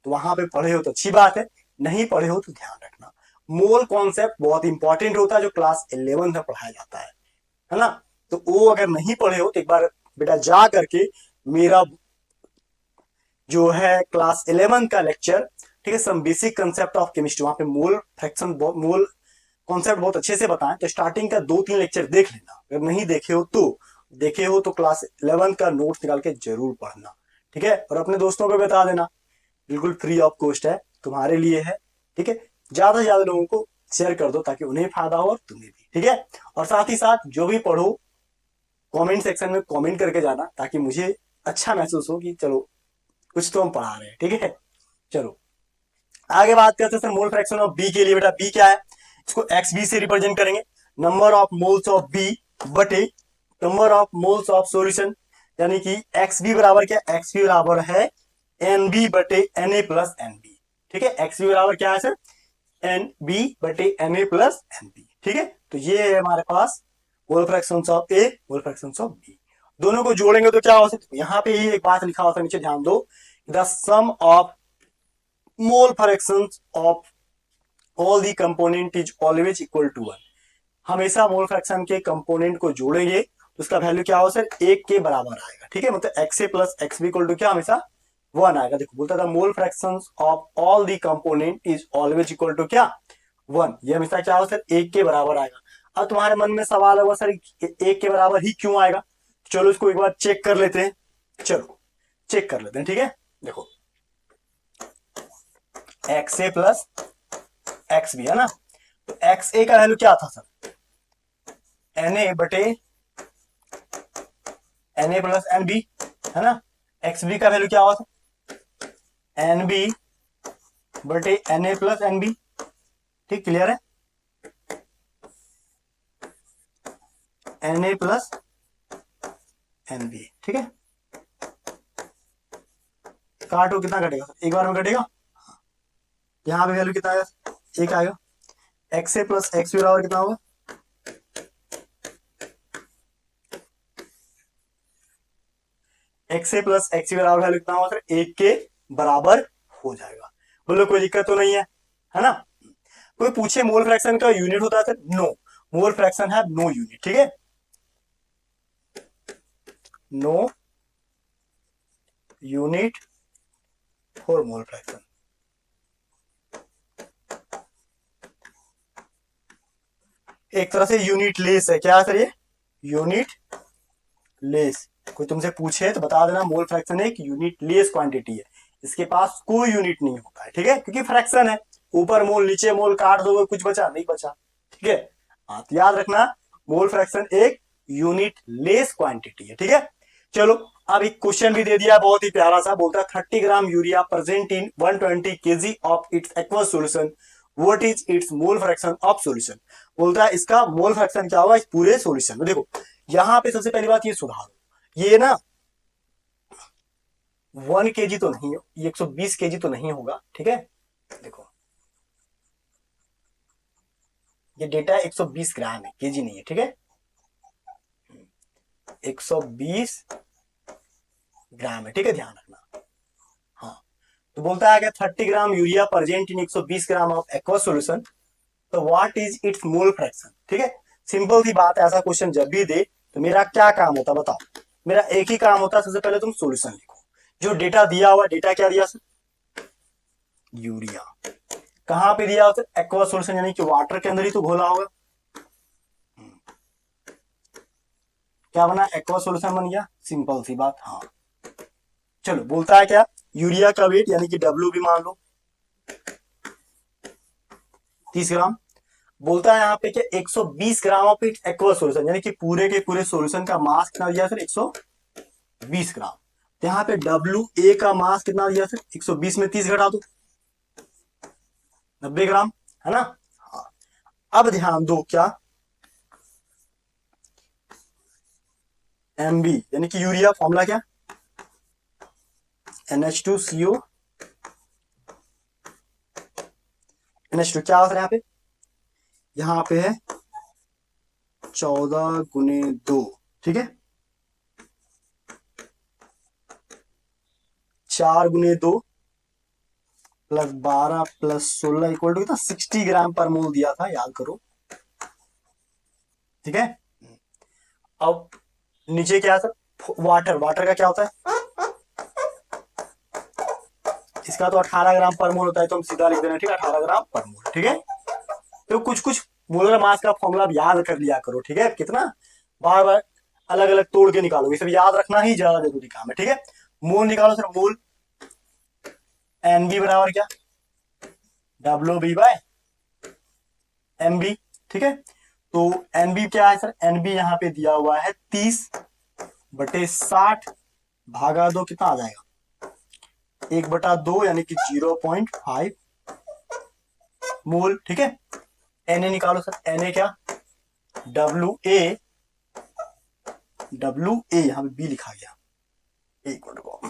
तो वहां पे पढ़े हो तो अच्छी बात है, नहीं पढ़े हो तो ध्यान रखना। मोल कॉन्सेप्ट बहुत इंपॉर्टेंट होता है जो क्लास 11 में पढ़ाया जाता है ना। तो वो अगर नहीं पढ़े हो तो एक बार बेटा जा करके मेरा जो है क्लास 11 का लेक्चर, ठीक है, some basic concept of chemistry, वहां पे मोल फ्रैक्शन मोल कॉन्सेप्ट बहुत अच्छे से बताएं, तो स्टार्टिंग का 2-3 लेक्चर देख लेना। अगर नहीं देखे हो तो क्लास 11 का नोट्स निकाल के जरूर पढ़ना, ठीक है। और अपने दोस्तों को बता देना, बिल्कुल फ्री ऑफ कॉस्ट है, तुम्हारे लिए है, ठीक है। ज्यादा से ज्यादा लोगों को शेयर कर दो ताकि उन्हें फायदा हो और तुम्हें भी, ठीक है। और साथ ही साथ जो भी पढ़ो कमेंट सेक्शन में कमेंट करके जाना ताकि मुझे अच्छा महसूस हो कि चलो कुछ तो हम पढ़ा रहे हैं, ठीक है। चलो आगे बात करते हैं sir mole fraction of B के लिए। बेटा बी क्या है, इसको एक्स बी से रिप्रेजेंट करेंगे, number of moles of B बटे number of moles of solution, यानी कि एक्स बी बराबर क्या, एक्स बी बराबर है एन बी बटे N A plus N B, ठीक है। एक्स बी बराबर क्या है सर, एन बी बटे N A plus N B, ठीक है। तो ये है हमारे पास mole fractions of A, mole fractions of B. दोनों को जोड़ेंगे तो क्या हो सकता है, यहाँ पे ही एक बात लिखा होता है नीचे, ध्यान दो, the sum of mole fractions of all the component is always equal to 1। हमेशा मोल फ्रैक्शन के कंपोनेंट को जोड़ेंगे तो उसका वैल्यू क्या हो सर, एक के बराबर आएगा, ठीक है। मतलब X A plus X B equal to क्या, हमेशा 1 आएगा। देखो बोलता था mole fractions of all the component is always equal to क्या, 1। ये हमेशा क्या हो सर, एक के बराबर आएगा। अब तुम्हारे मन में सवाल होगा सर एक के बराबर ही क्यों आएगा, चलो इसको एक बार चेक कर लेते हैं, चलो चेक कर लेते हैं, ठीक है। देखो x A plus X B है ना, तो एक्स ए का वैल्यू क्या था सर, एन ए बटे N A plus N B, है ना। एक्स बी का वैल्यू क्या हुआ था, एन बी बटे N A plus N B, ठीक, क्लियर है। N A plus N B, ठीक है। काटो कितना कटेगा, एक बार में कटेगा, यहां पे वैल्यू कितना आएगा, एक आएगा। X A plus X B बराबर कितना होगा, एक्स ए प्लस एक्स बराबर वैल्यू कितना होगा, एक के बराबर हो जाएगा। बोलो कोई दिक्कत तो नहीं है ना। कोई पूछे मोल फ्रैक्शन का यूनिट होता है सर, नो, मोल फ्रैक्शन है नो यूनिट, ठीक है, no unit for mole fraction. एक तरह से यूनिट लेस है, क्या है सर ये, यूनिट लेस। कोई तुमसे पूछे तो बता देना मोल फ्रैक्शन एक यूनिट लेस क्वांटिटी है, इसके पास कोई यूनिट नहीं होता है, ठीक है, क्योंकि फ्रैक्शन है, ऊपर मोल नीचे मोल काट दो कुछ बचा नहीं बचा, ठीक है। हाँ तो याद रखना मोल फ्रैक्शन एक यूनिट लेस क्वांटिटी है, ठीक है। चलो अब एक क्वेश्चन भी दे दिया बहुत ही प्यारा सा, बोलता है 30 gram urea present in 120 KG of its aqueous solution, what is its mole fraction of solution. बोलता है इसका मोल फ्रैक्शन क्या होगा इस पूरे सॉल्यूशन में। देखो यहां पे सबसे पहली बात ये सुधारो, ये ना 1 kg तो नहीं, ये 120 kg तो नहीं होगा, ठीक है। देखो ये डेटा 120 ग्राम है, केजी नहीं है, ठीक है, 120 ग्राम है, ठीक है, ध्यान रखना। हाँ तो बोलता है कि 30 gram urea present in 120 gram of aqueous solution, तो what is its mole fraction, ठीक है। सिंपल सी बात है, ऐसा क्वेश्चन जब भी दे तो मेरा क्या काम होता बताओ, मेरा एक ही काम होता है, सबसे पहले तुम सॉल्यूशन लिखो, जो डेटा दिया हुआ, डेटा क्या दिया सर, यूरिया, कहां पे दिया होता है, एक्वा सॉल्यूशन यानी कि वाटर के अंदर ही तो घोला होगा, क्या बना, एक्वा सॉल्यूशन बन गया, सिंपल सी बात। हाँ चलो बोलता है क्या, यूरिया का वेट यानी कि डब्ल्यू भी मान लो 30 ग्राम, बोलता है यहाँ पे क्या 120 gram of it aqua solution, यानी कि पूरे के पूरे सॉल्यूशन का मास कितना दिया सर 120 ग्राम। तो यहाँ पे डब्ल्यू ए का मास कितना दिया सर, 120 में 30 घटा दो 90 ग्राम, है ना। हाँ अब ध्यान दो क्या, एम बी यानी कि यूरिया, फॉर्मूला क्या, NH2CO, NH2 क्या होता है यहाँ पे है 14 × 2, ठीक है, 4 × 2 प्लस 12 प्लस 16 इक्वल टू कितना 60 ग्राम पर मोल दिया था, याद करो। ठीक है, अब नीचे क्या है सर, वाटर, वाटर का क्या होता है, इसका तो 18 ग्राम पर मोल होता है, तो हम सीधा लिख दे रहे हैं, ठीक है, 18 ग्राम पर मोल। ठीक है, तो कुछ कुछ मोलर मास का फॉर्मूला याद कर लिया करो। ठीक है, कितना बार बार अलग अलग तोड़ के निकालो, ये सब याद रखना ही ज्यादा जरूरी काम है। ठीक है, मोल निकालो सर, मोल एन बी बराबर क्या, W B by M B. ठीक है, तो एन बी क्या है सर, एन बी यहाँ पे दिया हुआ है 30/60 भागा 2, कितना आ जाएगा 1/2 यानी कि 0.5 मोल। ठीक है, एन ए निकालो सर, एन ए क्या, डब्ल्यू ए, यहाँ पे बी लिखा गया, एक मिनट को,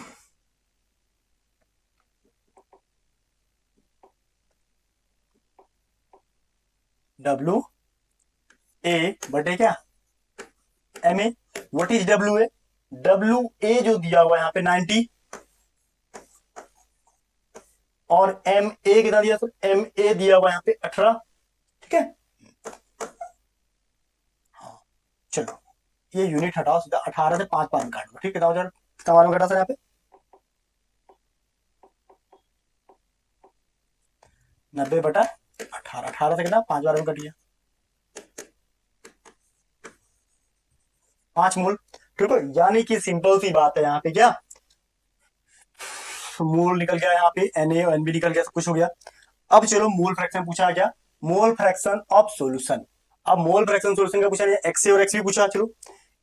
डब्ल्यू ए बटे क्या M A. What is W A, W A जो दिया हुआ है यहाँ पे 90, और एम ए कितना दिया सर, एम ए दिया हुआ है यहाँ पे 18। ठीक है, हाँ चलो ये यूनिट हटाओ, सीधा 18 से 5 पार काट दो। ठीक है, कितना हो जाएगा, कितना बार में घटा सर यहाँ पे 90/18, 18 से कितना 5 बार में कट गया 5 मोल। ठीक है, यानी कि सिंपल सी बात है, यहाँ पे क्या मोल निकल गया, यहाँ पे एन ए एन बी निकल गया, सब कुछ हो गया। अब चलो मोल फ्रैक्शन पूछा क्या, मोल फ्रैक्शन ऑफ सॉल्यूशन। अब मोल फ्रैक्शन सॉल्यूशन का पूछा, एक्स ए और एक्स बी पूछा, चलो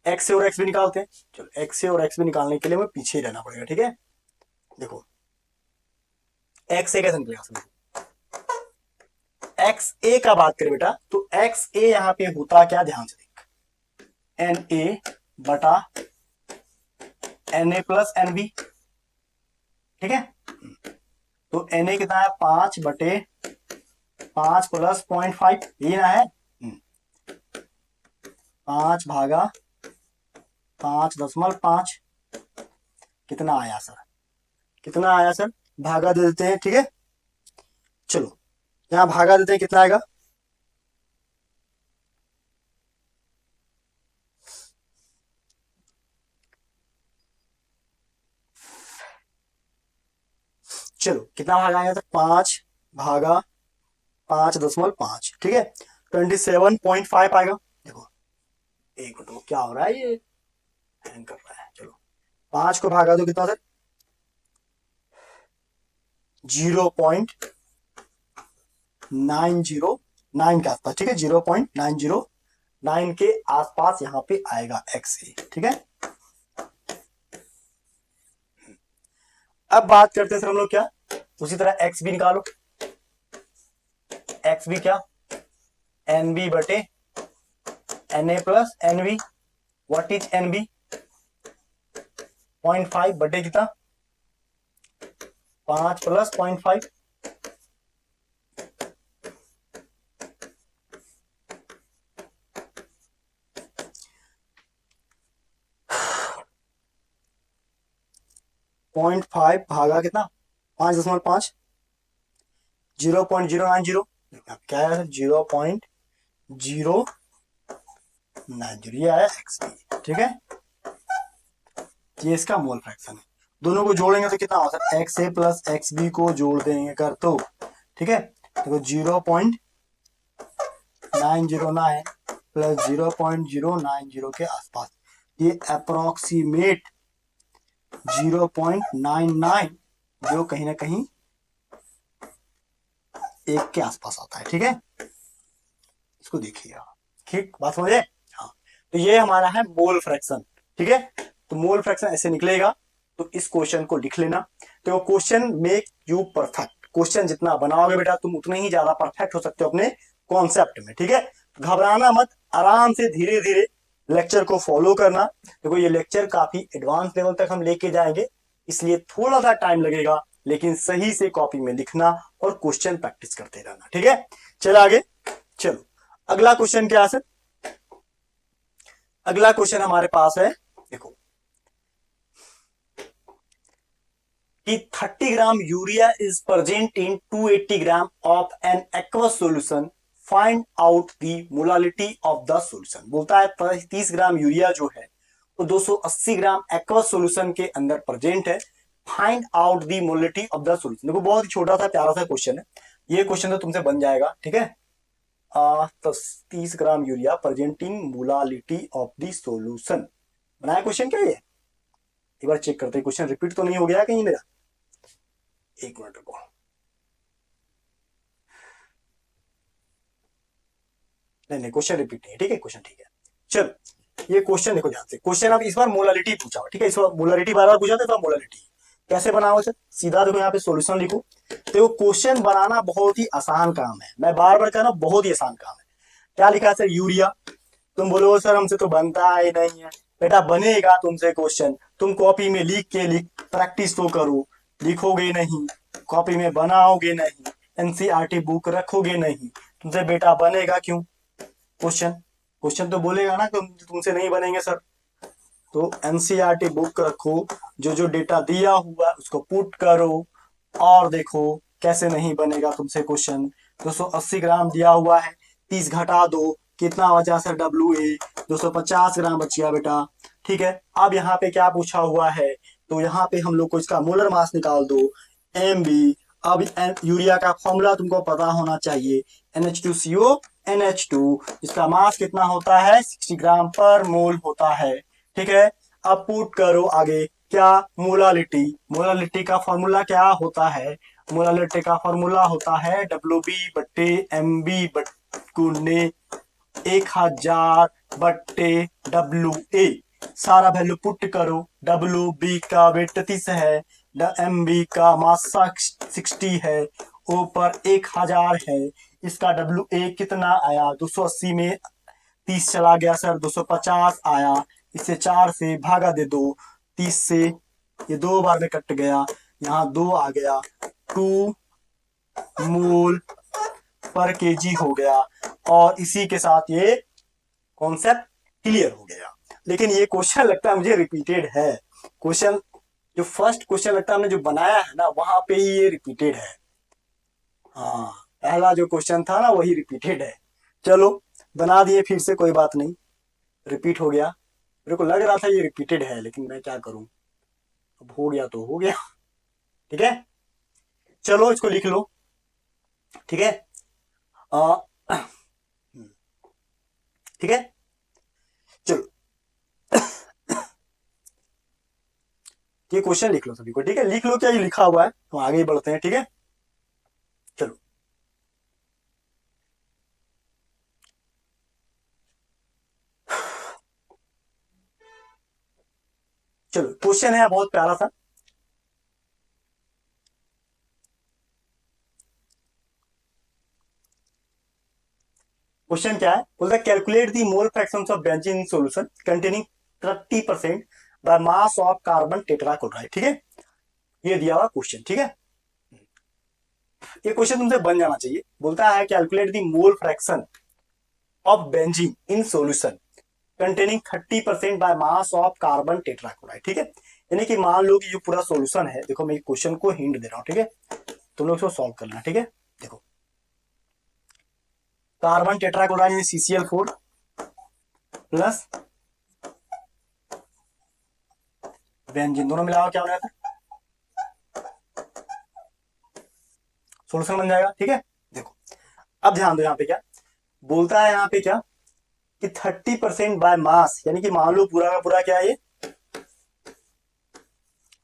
एक्स ए और एक्स बी निकालते हैं। चलो एक्स ए और एक्स बी निकालने के लिए हमें पीछे ही रहना पड़ेगा। ठीक है, देखो एक्स ए कैसे निकलेगा, एक्स ए का बात करें बेटा, तो एक्स ए यहाँ पे होता क्या, ध्यान से देख, एन ए बटा N A plus N B. ठीक है, तो एन ए कितना है 5/5 प्लस 0.5, ये ना है 5 भागा 5.5, कितना आया सर, कितना आया सर, भागा दे देते हैं। ठीक है, चलो यहां भागा देते हैं, कितना आएगा, चलो कितना भागा आएगा सर, 5 भागा 5.5। ठीक है, 27.5 आएगा। देखो एक मिनट, क्या हो रहा है, ये हैंग कर रहा है। चलो 5 को भागा दो, कितना सर 0.909 के आसपास। ठीक है, 0.909 के आसपास यहाँ पे आएगा एक्स ए। ठीक है, अब बात करते हैं सर हम लोग क्या, उसी तरह एक्स बी निकालो, एक्स बी क्या एन बी बटे N A plus N B. What is N B, 0.5 बटे कितना 5 प्लस 0.5, पॉइंट 5 भागा कितना 5.5, 0.090, क्या है 0.090, ये आया एक्स बी। ठीक है, ये इसका मोल फ्रैक्शन है। दोनों को जोड़ेंगे तो कितना होता है, x A plus X B को जोड़ देंगे कर तो, ठीक है, देखो 0.909 प्लस 0.090 के आसपास, ये अप्रोक्सीमेट 0.99 जो कहीं ना कहीं 1 के आसपास आता है। ठीक है, इसको देखिएगा, ठीक बात समझे। हाँ, तो ये हमारा है मोल फ्रैक्शन। ठीक है, तो मोल फ्रैक्शन ऐसे निकलेगा, तो इस क्वेश्चन को लिख लेना। तो question make you perfect, question जितना बनाओगे बेटा तुम उतने ही ज्यादा परफेक्ट हो सकते हो अपने कॉन्सेप्ट में। ठीक है, घबराना मत, आराम से धीरे धीरे लेक्चर को फॉलो करना। देखो ये लेक्चर काफी एडवांस लेवल तक हम लेके जाएंगे, इसलिए थोड़ा सा टाइम लगेगा, लेकिन सही से कॉपी में लिखना और क्वेश्चन प्रैक्टिस करते रहना। ठीक है, चलो आगे, चलो अगला क्वेश्चन क्या है सर, अगला क्वेश्चन हमारे पास है, देखो कि 30 gram urea is present in 280 gram of an aqueous solution, find out the molality of the solution. बोलता है 30 ग्राम यूरिया जो है वो 280 ग्राम एक्वस सॉल्यूशन के अंदर प्रेजेंट है, find out the molality of the solution. देखो बहुत ही छोटा सा प्यारा सा क्वेश्चन है, ये क्वेश्चन तो तुमसे बन जाएगा, ठीक है। 30 gram urea presenting molality of the solution, बनाया क्वेश्चन क्या ये, एक बार चेक करते हैं क्वेश्चन रिपीट तो नहीं हो गया कहीं मेरा, एक मिनट रुको। नहीं नहीं क्वेश्चन रिपीट नहीं है, ठीक है क्वेश्चन ठीक है। चलो ये क्वेश्चन देखो ध्यान से, क्वेश्चन अब इस बार मोलालिटी पूछा, ठीक है, इस बार मोलालिटी बार बार पूछा था, तो मोलालिटी कैसे बनाओ सर, सीधा देखो यहाँ पे सॉल्यूशन लिखो। देखो क्वेश्चन बनाना बहुत ही आसान काम है, मैं बार बार कहना बहुत ही आसान काम है। क्या लिखा है सर, यूरिया। तुम बोलो सर हमसे तो बनता ही नहीं है, बेटा बनेगा तुमसे क्वेश्चन, तुम कॉपी में लिख के प्रैक्टिस तो करो, लिखोगे नहीं, कॉपी में बनाओगे नहीं, एनसीईआरटी बुक रखोगे नहीं, तुमसे बेटा बनेगा क्यों क्वेश्चन, क्वेश्चन तो बोलेगा ना कि तुमसे नहीं बनेंगे सर। तो एनसीईआरटी बुक रखो, जो जो डेटा दिया हुआ उसको पुट करो और देखो कैसे नहीं बनेगा तुमसे क्वेश्चन। 280 ग्राम दिया हुआ है, 30 घटा दो, कितना बचा सर WA, 250 ग्राम बच गया बेटा, ठीक है। अब यहाँ पे क्या पूछा हुआ है, तो यहाँ पे हम लोग को इसका मोलर मास निकाल दो MB। अब यूरिया का फॉर्मूला तुमको पता होना चाहिए, NH2CO NH2, इसका मास कितना होता है 60 ग्राम पर मोल होता है, ठीक है। अब पुट करो आगे क्या, मोलालिटी, मोलालिटी का फॉर्मूला क्या होता है, मोलालिटी का फॉर्मूला होता है WB बट्टे MB गुने 1000 बट्टे WA, सारा वैल्यू पुट करो, WB का वेट 30 है, MB का मास 60 है, ऊपर 1000 है, इसका WA कितना आया, 280 में 30 चला गया सर, 250 आया, इसे 4 से भागा दे दो, 30 से ये 2 बार में कट गया, यहाँ 2 आ गया, 2 मोल पर केजी हो गया, और इसी के साथ ये कॉन्सेप्ट क्लियर हो गया। लेकिन ये क्वेश्चन लगता है मुझे रिपीटेड है, क्वेश्चन जो फर्स्ट क्वेश्चन लगता है हमने जो बनाया है ना वहां पे ही ये रिपीटेड है, हाँ पहला जो क्वेश्चन था ना वही रिपीटेड है। चलो बना दिए फिर से, कोई बात नहीं, रिपीट हो गया, मेरे को लग रहा था ये रिपीटेड है लेकिन मैं क्या करूं, अब हो गया तो हो गया, ठीक है। चलो इसको लिख लो, ठीक है, ठीक है। चलो ये क्वेश्चन लिख लो सभी को, ठीक है, लिख लो क्या ये लिखा हुआ है, तो आगे ही बढ़ते हैं, ठीक है। चलो चलो क्वेश्चन है बहुत प्यारा सा, क्वेश्चन क्या है, बोलता है calculate the mole fractions of benzene in solution containing 30% by mass of carbon tetrachloride, ठीक है, ये दिया हुआ क्वेश्चन, ठीक है। ये क्वेश्चन तुमसे बन जाना चाहिए, बोलता है calculate the mole fraction of benzene in solution containing 30% by mass of carbon tetrachloride, ठीक है। यानी कि मान लो कि ये पूरा सॉल्यूशन है, देखो मैं क्वेश्चन को हिंट दे रहा हूं, ठीक है, तुम लोग इसको सॉल्व करना, ठीक है। देखो कार्बन टेट्राक्लोराइड यानी CCl4 प्लस बेंजीन, दोनों मिलाओ क्या हो जाता है, सॉल्यूशन बन जाएगा, ठीक है। देखो अब ध्यान दो यहाँ पे क्या बोलता है, यहाँ पे क्या कि 30% बाय मास, यानी कि मान लो पूरा का पूरा क्या है ये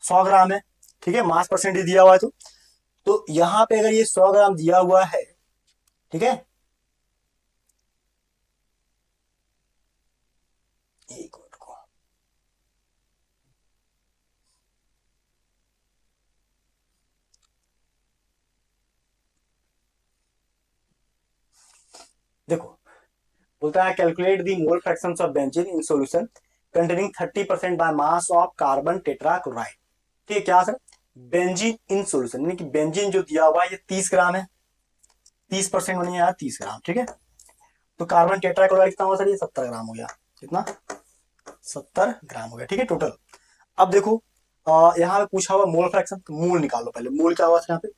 100 ग्राम है, ठीक है, मास परसेंटेज दिया हुआ है, तो यहाँ पे अगर ये 100 ग्राम दिया हुआ है, ठीक है, एक मिनट को देखो बोलता है calculate the mole fractions of benzene in solution containing 30% by mass of carbon tetrachloride, ठीक है, क्या सर बेंजीन इन सॉल्यूशन, यानी कि बेंजीन जो दिया हुआ है ये 30 ग्राम है, 30% बनी है 30 ग्राम, ठीक है। तो कार्बन टेट्राक्लोराइड कितना हुआ सर, ये 70 ग्राम हो गया, कितना 70 ग्राम हो गया, ठीक है टोटल। अब देखो यहाँ पे पूछा हुआ मोल फ्रैक्शन, तो मोल निकालो पहले। मोल क्या हुआ था यहाँ पे,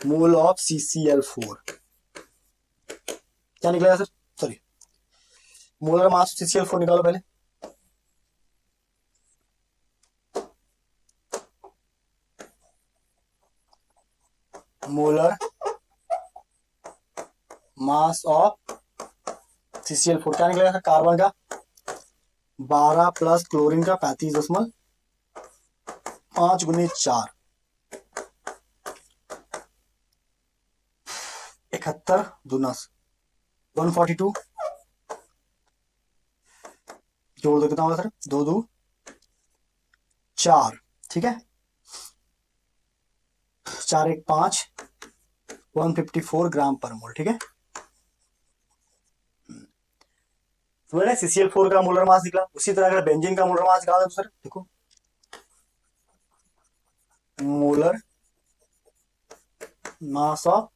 मोल ऑफ CCl4 क्या निकलेगा sir, sorry molar mass CCl4 निकालो पहले। मोलर मास ऑफ CCl4 क्या निकलेगा सर, कार्बन का 12 प्लस क्लोरीन का 35.5 गुने 4 71 दूना 142 जोड़ दो कितना होगा सर, 2 2 4, ठीक है 4 1 5 154 ग्राम पर मोल, ठीक है। तो मैंने CCl4 का मोलर मास निकला। उसी तरह अगर बेंजीन का मोलर मास निकाला तो सर देखो, मोलर मास ऑफ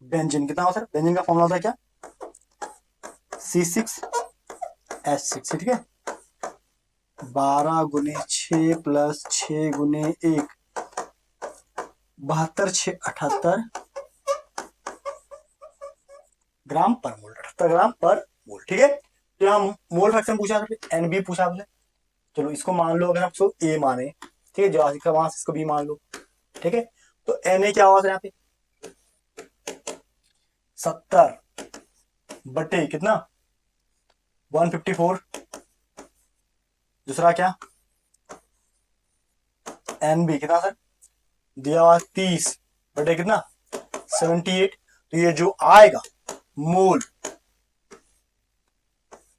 बेंजीन कितना होगा सर, बेंजीन का फॉर्मूला होता है क्या, C6H6, ठीक है 12 गुने 6 प्लस 6 गुने 1 72 6 78 ग्राम पर मोल, 78 ग्राम पर मोल, ठीक है। तो यहाँ मोल फ्रैक्शन पूछा था, NB पूछा आपने, चलो इसको मान लो, अगर आप इसको A माने, ठीक है जो आज का वहां से इसको B मान लो, ठीक है। तो Na क्या हुआ था यहाँ पे 70 बटे कितना 154, दूसरा क्या NB कितना सर दिया हुआ 30 बटे कितना 78, तो ये जो आएगा मोल,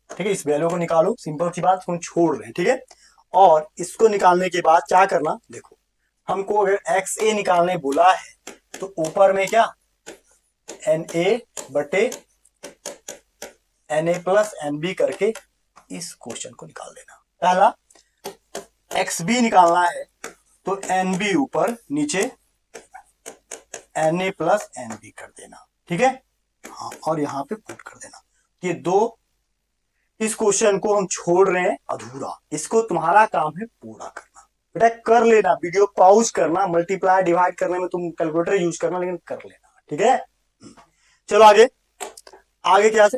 ठीक है इस वैल्यू को निकालो, सिंपल सी बात, हम छोड़ रहे हैं, ठीक है। और इसको निकालने के बाद क्या करना, देखो हमको अगर XA निकालने बोला है तो ऊपर में क्या Na बटे Na प्लस NB करके इस क्वेश्चन को निकाल देना। पहला XB निकालना है तो NB ऊपर नीचे Na प्लस NB कर देना, ठीक है हाँ, और यहां पे पुट कर देना। ये दो, इस क्वेश्चन को हम छोड़ रहे हैं अधूरा, इसको तुम्हारा काम है पूरा करना। बेटा कर लेना, वीडियो पॉज करना, मल्टीप्लाई डिवाइड करने में तुम कैलकुलेटर यूज करना, लेकिन कर लेना, ठीक है। चलो आगे, आगे क्या से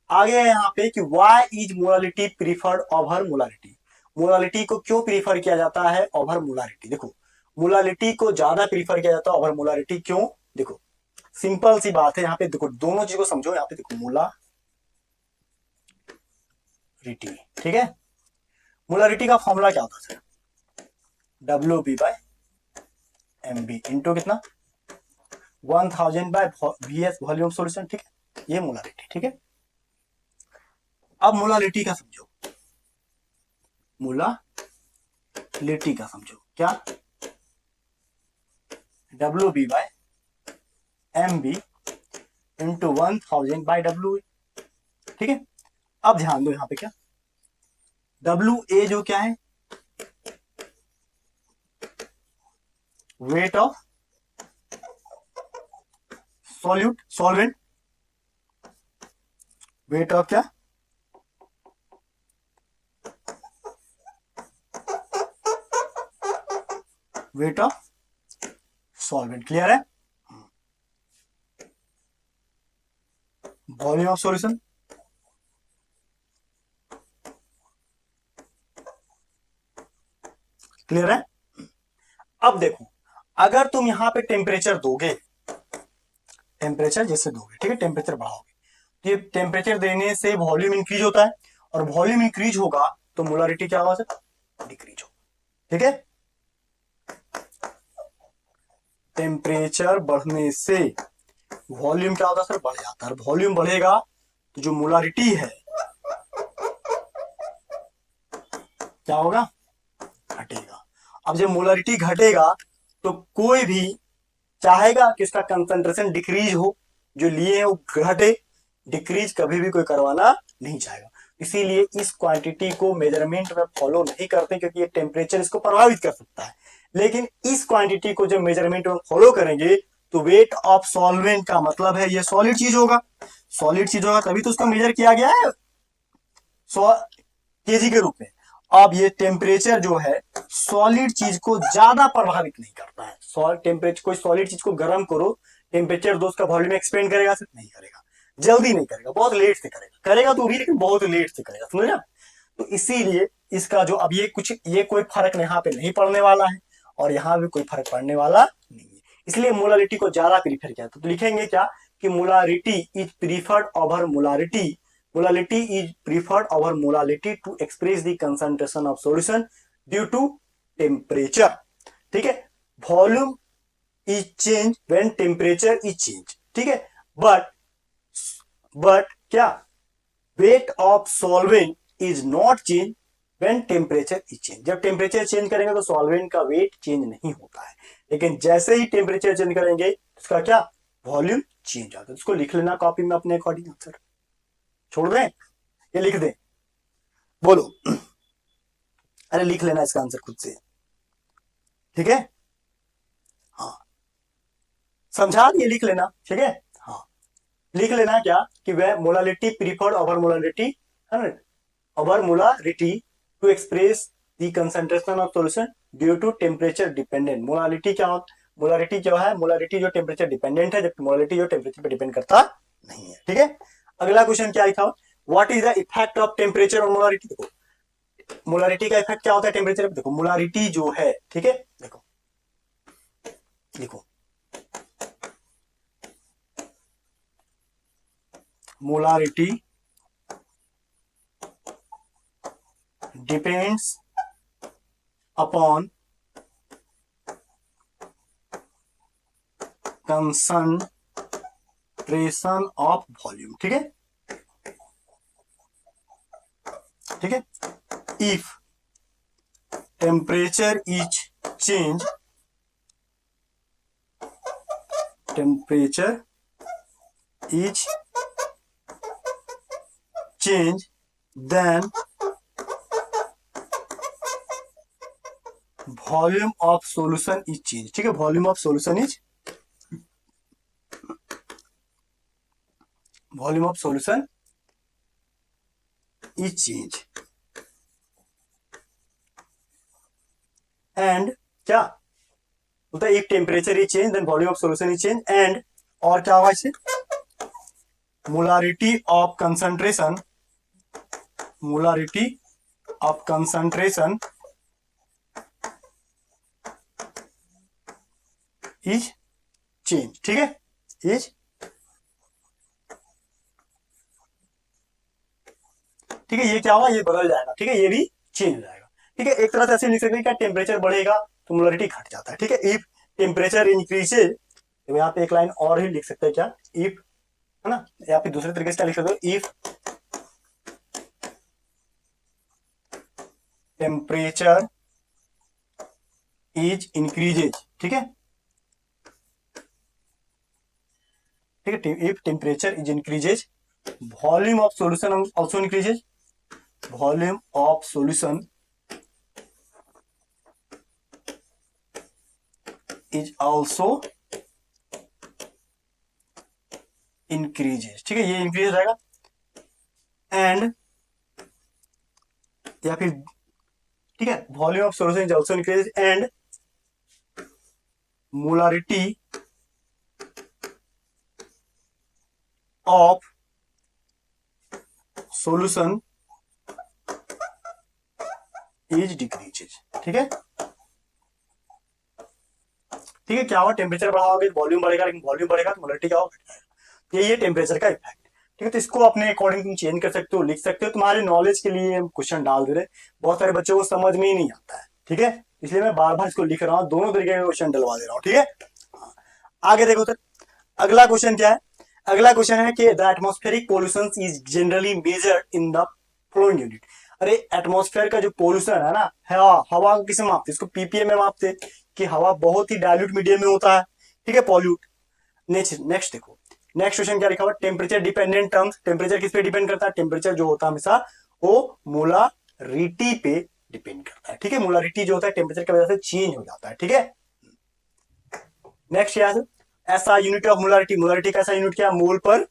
आगे है यहाँ पे कि why is molality preferred over molality. Molality को क्यों प्रीफर किया जाता है ओवर मोलालिटी, देखो मोलालिटी को ज्यादा प्रीफर किया जाता है ओवर मोलालिटी, क्यों, देखो सिंपल सी बात है यहाँ पे, देखो दोनों चीज को समझो। यहाँ पे देखो मोलारिटी, ठीक है मोलारिटी का फॉर्मूला क्या होता है, WB/MB इंटू कितना 1000/VS वॉल्यूम सॉल्यूशन, ठीक है ये मोलारिटी, ठीक है। अब मोलालिटी का समझो, मोलालिटी का समझो क्या, WB/MB इंटू 1000/WA, ठीक है। अब ध्यान दो यहां पे क्या WA जो क्या है, weight of solvent, weight of क्या वेट ऑफ सॉल्वेंट, क्लियर है। वॉल्यूम ऑफ सॉल्यूशन, क्लियर है। अब देखो अगर तुम यहां पे टेम्परेचर दोगे, टेम्परेचर जैसे दोगे, ठीक है टेम्परेचर बढ़ाओगे, तो ये टेम्परेचर देने से वॉल्यूम इंक्रीज होता है, और वॉल्यूम इंक्रीज होगा तो मोलारिटी क्या होगा सर, डिक्रीज होगा, ठीक है। टेम्परेचर बढ़ने से वॉल्यूम क्या होता है सर, बढ़ जाता है, वॉल्यूम बढ़ेगा तो जो मोलारिटी है क्या होगा, घटेगा। अब जब मोलारिटी घटेगा तो कोई भी चाहेगा कि उसका कंसंट्रेशन डिक्रीज हो, जो लिए है वो घटे, डिक्रीज कभी भी कोई करवाना नहीं चाहेगा। इसीलिए इस क्वांटिटी को मेजरमेंट में फॉलो नहीं करते, क्योंकि ये टेम्परेचर इसको प्रभावित कर सकता है। लेकिन इस क्वांटिटी को जब मेजरमेंट में फॉलो करेंगे तो वेट ऑफ सॉल्वेंट का मतलब है ये सॉलिड चीज होगा, सॉलिड चीज होगा तभी तो उसको मेजर किया गया है 100 केजी के रूप में। अब ये टेम्परेचर जो है सॉलिड चीज को ज्यादा प्रभावित नहीं करता है। टेम्परेचर, कोई सॉलिड चीज को गर्म करो, टेम्परेचर दो, उसका वॉल्यूम एक्सपेंड करेगा? सिर्फ नहीं करेगा, जल्दी नहीं करेगा, बहुत लेट से करेगा, करेगा तो भी लेकिन बहुत लेट से करेगा, समझ ना। तो इसीलिए इसका जो अब ये कोई फर्क यहाँ पे नहीं पड़ने वाला है और यहाँ भी कोई फर्क पड़ने वाला नहीं है, इसलिए मोलारिटी को ज्यादा प्रीफर किया। तो लिखेंगे क्या कि molarity is preferred over molarity, molality is preferred over molality to express the concentration of solution due to temperature। ठीक है, volume is change when temperature is change, ठीक है, बट क्या weight of solvent is not change when temperature is change. जब टेम्परेचर चेंज करेंगे तो सॉल्वेंट का वेट चेंज नहीं होता है, लेकिन जैसे ही टेम्परेचर चेंज करेंगे उसका क्या वॉल्यूम चेंज आता है। इसको लिख लेना कॉपी में अपने अकॉर्डिंग आंसर, छोड़ दें ये लिख दें, बोलो। अरे लिख लेना इसका आंसर खुद से, ठीक है, हाँ समझा, ये लिख लेना, ठीक है, हाँ लिख लेना क्या कि वह molality preferred over molality, over molarity to express the concentration of solution due to temperature dependent. Molality क्या होता, मोलारिटी क्या है, मोलारिटी जो टेम्परेचर डिपेंडेंट है, जबकि मोलालिटी जो टेम्परेचर पे डिपेंड करता नहीं है, ठीक है। अगला क्वेश्चन क्या लिखा, what is the effect of temperature और मोलारिटी। देखो मोलारिटी का इफेक्ट क्या होता है टेम्परेचर पे, देखो मोलारिटी जो है, ठीक है, देखो देखो molarity depends upon concentration of volume, ठीक है, ठीक है। If temperature is change, temperature is change then volume of solution is change, ठीक है, volume of solution is, volume of solution is change and क्या होता है, एक temperature is change then volume of solution is change and, और क्या होगा इसे, molarity of concentration, molarity of concentration is change, ठीक है, इज, ठीक है, ये क्या होगा, ये बदल जाएगा, ठीक है, ये भी चेंज हो जाएगा, ठीक है। एक तरह से ऐसे लिख सकते हैं क्या, टेम्परेचर बढ़ेगा तो मोलारिटी घट जाता है, ठीक है। इफ टेम्परेचर इंक्रीजेज, तो यहाँ पे एक लाइन और ही लिख सकते हैं क्या, इफ, है ना, या फिर दूसरे तरीके से क्या लिख सकते हो, इफ टेम्परेचर इज इंक्रीजेज, ठीक है, ठीक है, if temperature is increases volume of solution also increases, volume of solution is also increases, ठीक है, ये इंक्रीज हो जाएगा एंड, या फिर ठीक है, volume of solution is also increase and molarity of solution is decreases, ठीक है, ठीक है, क्या होगा, टेम्परेचर बढ़ाओगे तो वॉल्यूम बढ़ेगा, लेकिन वॉल्यूम बढ़ेगा तो मोलारिटी क्या होगा, ये टेम्परेचर का इफेक्ट, ठीक है। तो इसको अपने अकॉर्डिंग तुम चेंज कर सकते हो, लिख सकते हो, तुम्हारे नॉलेज के लिए क्वेश्चन डाल दे रहे, बहुत सारे बच्चों को समझ में ही नहीं आता है, ठीक है, इसलिए मैं बार बार इसको लिख रहा हूँ, दोनों तरीके के क्वेश्चन डलवा दे रहा हूँ, ठीक है। आगे देखो सर, अगला क्वेश्चन क्या है, अगला क्वेश्चन है कि the atmospheric pollution is generally measured in the flowing unit. अरे एटमॉस्फेयर का जो पोल्यूशन है ना, हवा को किसे मापते, इसको पीपीएम में मापते, कि हवा बहुत ही डाइल्यूट मीडियम में होता है, ठीक है, पॉल्यूट। नेक्स्ट देखो, नेक्स्ट क्वेश्चन क्या लिखा हुआ, टेम्परेचर डिपेंडेंट टर्म्स, टेम्परेचर किस पे डिपेंड करता है, टेम्परेचर जो होता है हमेशा वो मोलारिटी पे डिपेंड करता है, ठीक है, मोलारिटी जो होता है टेम्परेचर की वजह से चेंज हो जाता है, ठीक है। नेक्स्ट क्या है, ऐसा यूनिट ऑफ मोलारिटी, मोलारिटी का ऐसा यूनिट क्या, मोल पर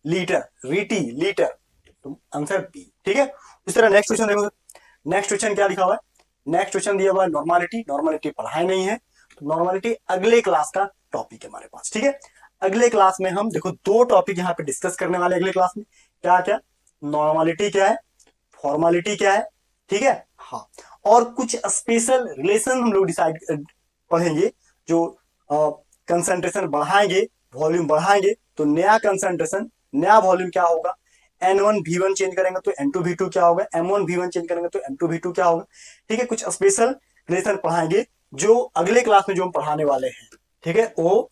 लीटर, रीटी, लीटर, तो आंसर बी। ठीक है, इस तरह नेक्स्ट क्वेश्चन देखो। नेक्स्ट क्वेश्चन क्या लिखा हुआ है? नेक्स्ट क्वेश्चन दिया हुआ है नॉर्मालिटी। नॉर्मालिटी पढ़ाई नहीं है, तो नॉर्मालिटी अगले क्लास का टॉपिक है हमारे पास। ठीक है, अगले क्लास में हम देखो दो टॉपिक यहाँ पे डिस्कस करने वाले अगले क्लास में। क्या क्या? नॉर्मालिटी क्या है, फॉर्मालिटी क्या है। ठीक है, हाँ, और कुछ स्पेशल रिलेशन हम लोग डिसाइड पढ़ेंगे, जो कंसंट्रेशन बढ़ाएंगे, वॉल्यूम बढ़ाएंगे, तो नया कंसंट्रेशन, नया वॉल्यूम क्या होगा? N1V1 चेंज करेंगे तो N2V2 क्या होगा, M1V1 चेंज करेंगे तो M2V2 क्या होगा। ठीक है, कुछ स्पेशल रिलेशन पढ़ाएंगे जो अगले क्लास में जो हम पढ़ाने वाले हैं। ठीक है, वो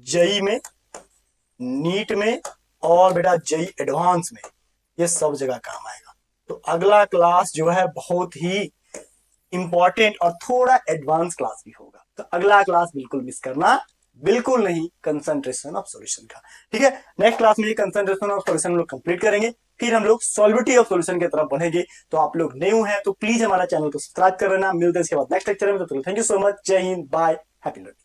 जेई में, नीट में, और बेटा जेई एडवांस में, ये सब जगह काम आएगा। तो अगला क्लास जो है बहुत ही इंपॉर्टेंट और थोड़ा एडवांस क्लास भी होगा, तो अगला क्लास बिल्कुल मिस करना बिल्कुल नहीं, कंसंट्रेशन ऑफ सॉल्यूशन का। ठीक है, नेक्स्ट क्लास में ये कंसंट्रेशन ऑफ सॉल्यूशन हम लोग कंप्लीट करेंगे, फिर हम लोग सॉल्विटी ऑफ सॉल्यूशन की तरफ बढ़ेंगे। तो आप लोग न्यू हैं तो प्लीज हमारा चैनल को सब्सक्राइब कर लेना। मिलते हैं इसके बाद नेक्स्ट लेक्चर में, तो थैंक यू सो मच, जय हिंद, बाय, हैप्पी लर्निंग।